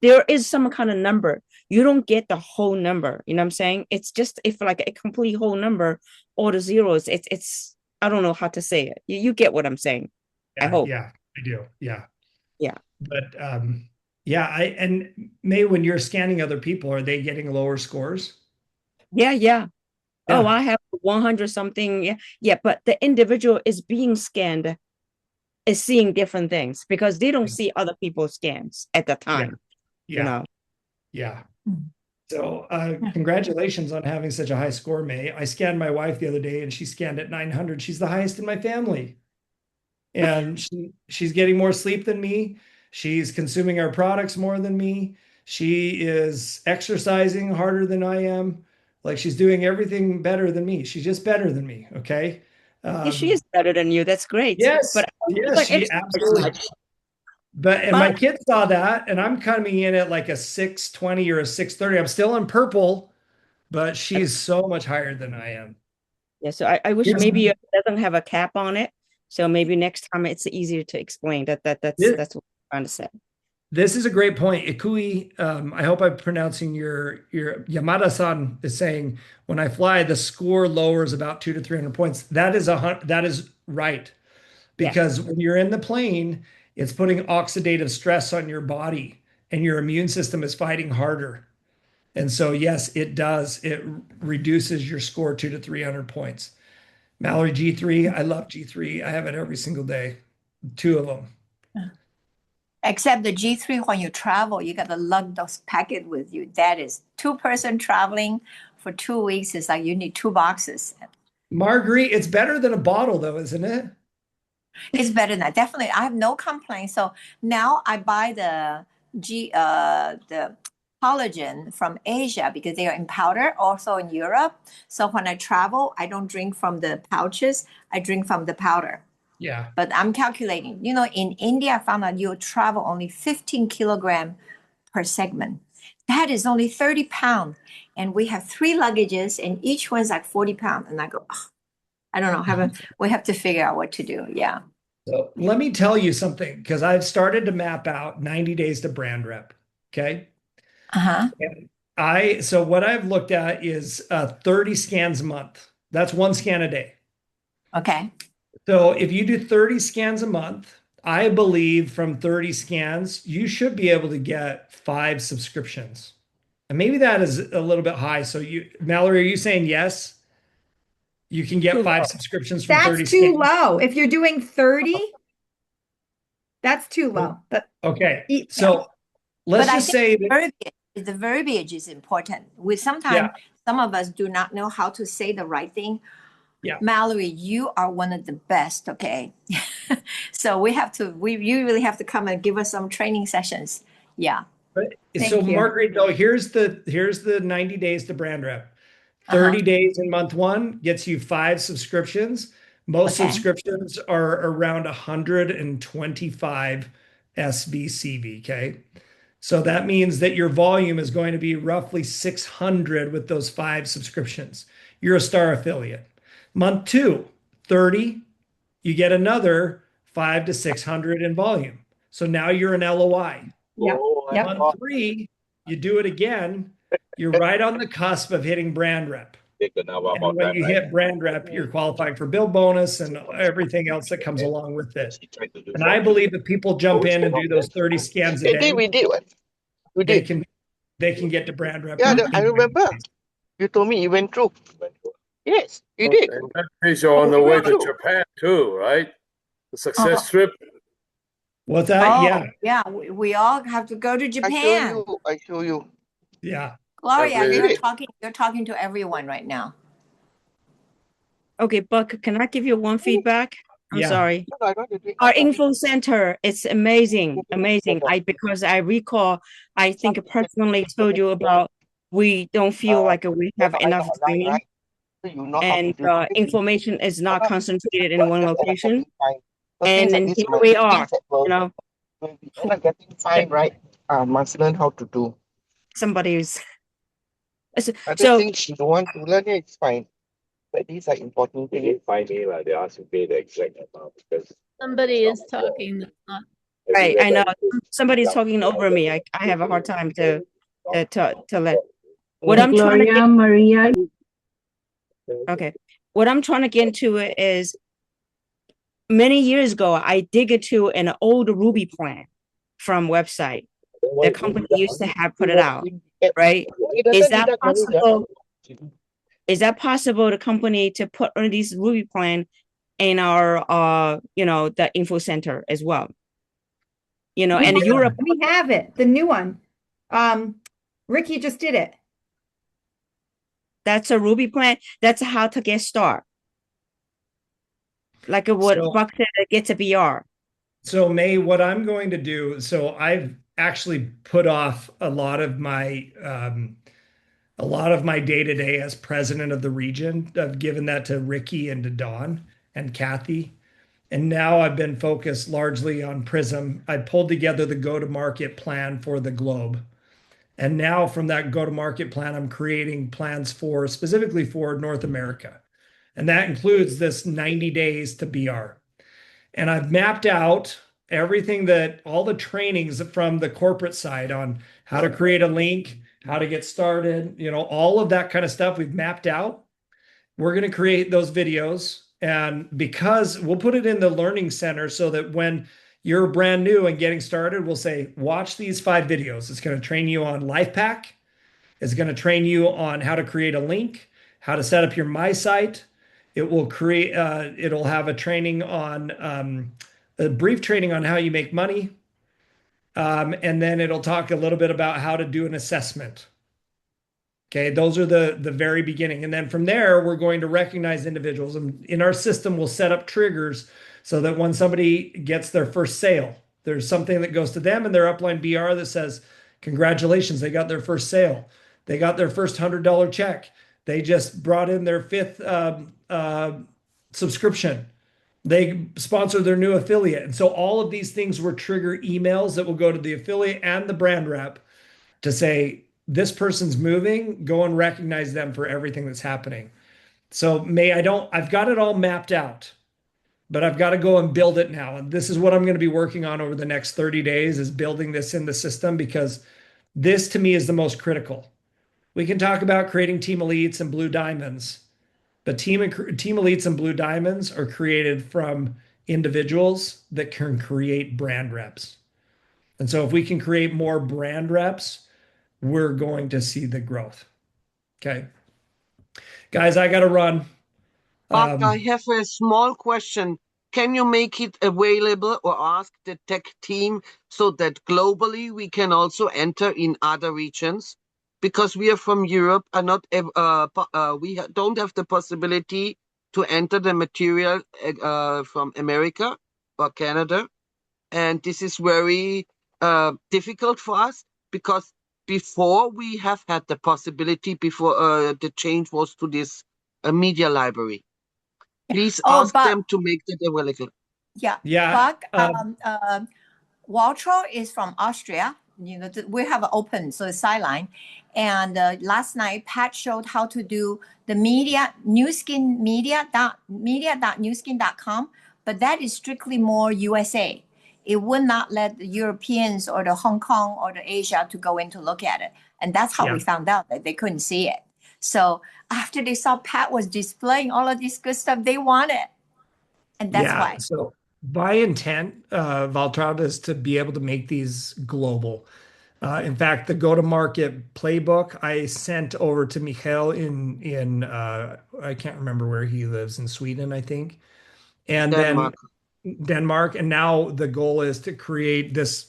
there is some kind of number. You don't get the whole number. You know what I'm saying? It's just if like a complete whole number, all the zeros. It's I don't know how to say it. You get what I'm saying. I
yeah,
hope.
yeah, I do. Yeah.
Yeah.
But yeah, and May, when you're scanning other people, are they getting lower scores?
Yeah. Yeah. Oh,
Yeah,
I have 100 something. Yeah. Yeah. But the individual is being scanned, is seeing different things because they don't see other people's scans at the
yeah,
time, you
yeah,
know.
yeah.
Mm.
So
Yeah.
congratulations on having such a high score, May. I scanned my wife the other day and she scanned at 900. She's the highest in my family. And she's getting more sleep than me. She's consuming our products more than me. She is exercising harder than I am. Like she's doing everything better than me. She's just better than me. Okay.
Yeah, she is
Um,
better than you. That's great.
yes,
But I
yes,
don't
she
exercise
absolutely.
much.
But and my
But
kids saw that, and I'm coming in at like a 620 or a 630. I'm still in purple, but she's so much higher than I am.
yeah, so I wish
Here's
maybe it doesn't have a cap on it. So maybe next time it's easier to explain. That's what I'm trying to say.
This is a great point. Ikui, I hope I'm pronouncing your Yamada-san is saying when I fly, the score lowers about 200 to 300 points. That is right
Yeah.
because when you're in the plane, it's putting oxidative stress on your body, and your immune system is fighting harder. And so, yes, it does. It reduces your score 200 to 300 points. Mallory G3, I love G3. I have it every single day. Two of them.
Except the G3, when you travel, you got to lug those packets with you. That is two-person traveling for 2 weeks. It's like you need two boxes.
Marguerite, it's better than a bottle, though, isn't it?
It's better than that. Definitely. I have no complaints. So now I buy the collagen from Asia because they are in powder, also in Europe. So when I travel, I don't drink from the pouches. I drink from the powder.
Yeah.
But I'm calculating, in India, I found out you travel only 15 kilogram per segment. That is only 30 pounds. And we have three luggages and each one's like 40 pounds. And I go, "Ugh, I don't know. We have to figure out what to do. Yeah.
So let me tell you something because I've started to map out 90 days to brand rep. Okay.
Uh-huh.
And so what I've looked at is 30 scans a month. That's one scan a day.
Okay.
So if you do 30 scans a month, I believe from 30 scans, you should be able to get 5 subscriptions. And maybe that is a little bit high. So Mallory, are you saying yes? You can get
Too
five
low.
subscriptions from
That's
30
too
scans.
low. If you're doing 30, that's too
Oh,
low.
okay.
Yeah.
So let's
But I
just
think
say that,
the verbiage is important.
yeah,
Some of us do not know how to say the right thing.
yeah.
Mallory, you are one of the best, okay? So you really have to come and give us some training sessions. Yeah.
So
Thank you.
Margaret, though, here's the 90 days to brand rep.
Uh-huh.
30 days in month one gets you 5 subscriptions. Most
Okay.
subscriptions are around 125 SBCV. Okay. So that means that your volume is going to be roughly 600 with those 5 subscriptions. You're a star affiliate. Month two, 30, you get another 5 to 600 in volume. So now you're an LOI.
Yep. Yep.
Month three, you do it again. You're right on the cusp of hitting brand rep. And when you hit brand rep, you're qualifying for build bonus and everything else that comes along with it. And I believe that people jump in and do those 30 scans a day,
We did. We
they
did.
can get to brand rep.
Yeah,
in
I
90
remember.
days.
You told me you went through. Yes, you did.
In that case, you're on the way to Japan too, right? The success trip.
What's that?
Oh,
Yeah.
yeah, we all have to go to Japan.
I show you.
Yeah.
Gloria,
Every-
you're talking to everyone right now.
Okay, Buck, can I give you one feedback? I'm
Yeah.
sorry.
No, I don't do
Our info center, it's amazing, amazing. Because I recall, I think I personally told you about we don't feel like we have enough training
You know how to
and
do it.
information is not concentrated in one location.
So
And
things like
then
this
here
might-
we
things
are,
that will-
you know,
when we end up getting fined, right? Must learn how to do.
somebody's.
Other
So
things you don't want to learn, it's fine. But these are important things.
They ask you to pay the exact amount because
Somebody is talking.
right, I know somebody's talking over me. I have a hard time to let what I'm trying to get.
Maria.
Okay, what I'm trying to get into is many years ago, I dig into an old Ruby plan from website. The company used to have put it out, right? Is that possible? Is that possible? The company to put on these Ruby plan in our the info center as well. And Europe.
We have it, the new one. Ricky just did it.
That's a Ruby plan. That's how to get started. Like what Buck said, gets a BR.
So May, what I'm going to do, so I've actually put off a lot of my day-to-day as president of the region. I've given that to Ricky and to Dawn and Kathy. And now I've been focused largely on Prism. I pulled together the go-to-market plan for the globe. And now from that go-to-market plan, I'm creating plans specifically for North America. And that includes this 90 days to BR. And I've mapped out everything all the trainings from the corporate side on how to create a link, how to get started, all of that kind of stuff we've mapped out. We're going to create those videos. And because we'll put it in the learning center so that when you're brand new and getting started, we'll say, watch these 5 videos. It's going to train you on LifePack. It's going to train you on how to create a link, how to set up your My Site. It will create, it'll have a training on, a brief training on how you make money. And then it'll talk a little bit about how to do an assessment. Okay, those are the very beginning. And then from there, we're going to recognize individuals. And in our system, we'll set up triggers so that when somebody gets their first sale, there's something that goes to them in their upline BR that says, congratulations, they got their first sale. They got their first $100 check. They just brought in their 5th subscription. They sponsored their new affiliate. And so all of these things will trigger emails that will go to the affiliate and the brand rep to say, this person's moving, go and recognize them for everything that's happening. So I've got it all mapped out, but I've got to go and build it now. And this is what I'm going to be working on over the next 30 days is building this in the system, because this to me is the most critical. We can talk about creating team elites and blue diamonds, but team elites and blue diamonds are created from individuals that can create brand reps. And so if we can create more brand reps, we're going to see the growth. Okay. Guys, I got to run.
But I have a small question. Can you make it available or ask the tech team so that globally we can also enter in other regions? Because we are from Europe and we don't have the possibility to enter the material from America or Canada. And this is very difficult for us because before we have had the possibility before the change was to this media library. Please ask them to make that available.
Yeah. Buck, Walter is from Austria. We have open, so it's sideline. And last night, Pat showed how to do the media.newskin.com, but that is strictly more USA. It would not let the Europeans or the Hong Kong or the Asia to go in to look at it. And that's how we found out that they couldn't see it. So after they saw Pat was displaying all of this good stuff, they want it. And that's
Yeah.
why.
So my intent, Valtrauta, is to be able to make these global. In fact, the go-to-market playbook I sent over to Michael in I can't remember where he lives, in Sweden, I think. And
Denmark.
then Denmark. And now the goal is to create this,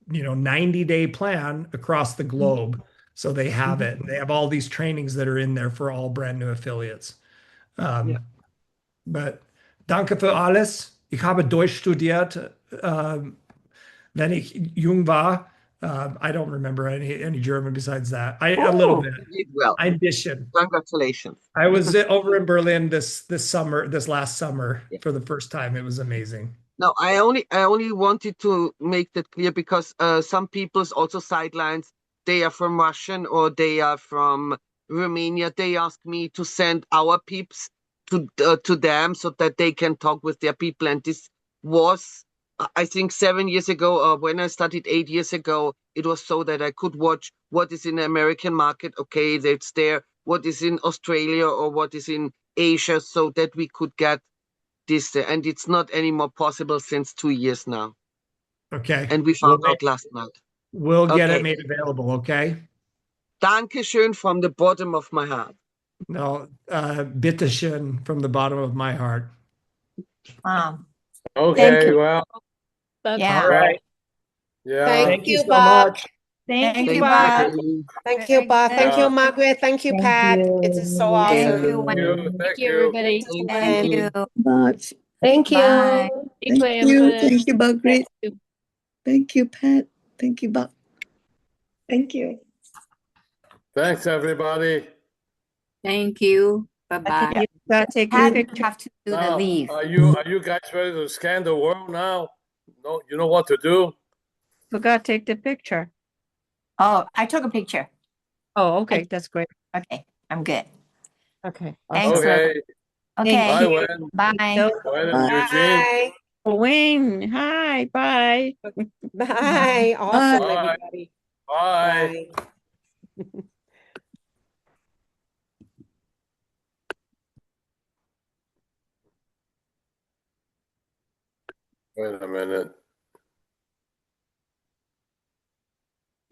90-day plan across the globe. So they have it. And they have all these trainings that are in there for all brand new affiliates.
Yeah.
But danke für alles. Ich habe Deutsch studiert, wenn ich jung war. I don't remember any German besides that. A little
Oh,
bit.
You did well.
Ein bisschen.
Congratulations.
I was over in Berlin this last summer
Yeah.
for the first time. It was amazing.
No, I only wanted to make that clear because some people's also sidelines, they are from Russian or they are from Romania. They ask me to send our peeps to them so that they can talk with their people. And this was, I think, 7 years ago, or when I started 8 years ago, it was so that I could watch what is in the American market. Okay, that's there. What is in Australia or what is in Asia, so that we could get this, and it's not anymore possible since 2 years now.
Okay.
And we found out last night.
We'll get it
Okay.
made available. Okay.
Dankeschön from the bottom of my heart.
No, bitteschön from the bottom of my heart.
Okay,
you.
well,
That's
Yeah.
All right.
yeah.
Thank you,
so
Buck.
much.
Thank
Thank
you,
you,
Bob.
Bob.
Thank you,
Very
Buck. Thank
good.
you,
Yeah.
Margaret. Thank you, Pat. It is so
Thank
awesome.
you,
Thank you.
Thank
Thank
you,
you.
everybody.
Thank you.
Much.
Thank you.
Bye.
Be
Thank
clear,
you.
but-
Thank you, Margaret. Thank you, Pat. Thank you, Bob.
Thank you.
Thanks, everybody.
Thank you.
I
Bye-bye.
think
You gotta take the
Pat
picture.
have to do the
Now,
leave.
are you guys ready to scan the world now? No, you know what to do?
Forgot to take the picture.
Oh, I took a picture.
Oh, okay. That's great.
Okay, I'm good.
Okay.
Thanks.
awesome.
Okay.
Okay,
Bye, Wen.
bye.
So,
Wen and Eugene.
Bye.
Wayne, hi, bye.
Bye. Awesome,
Bye.
everybody.
Bye.
Bye.
Wait a minute.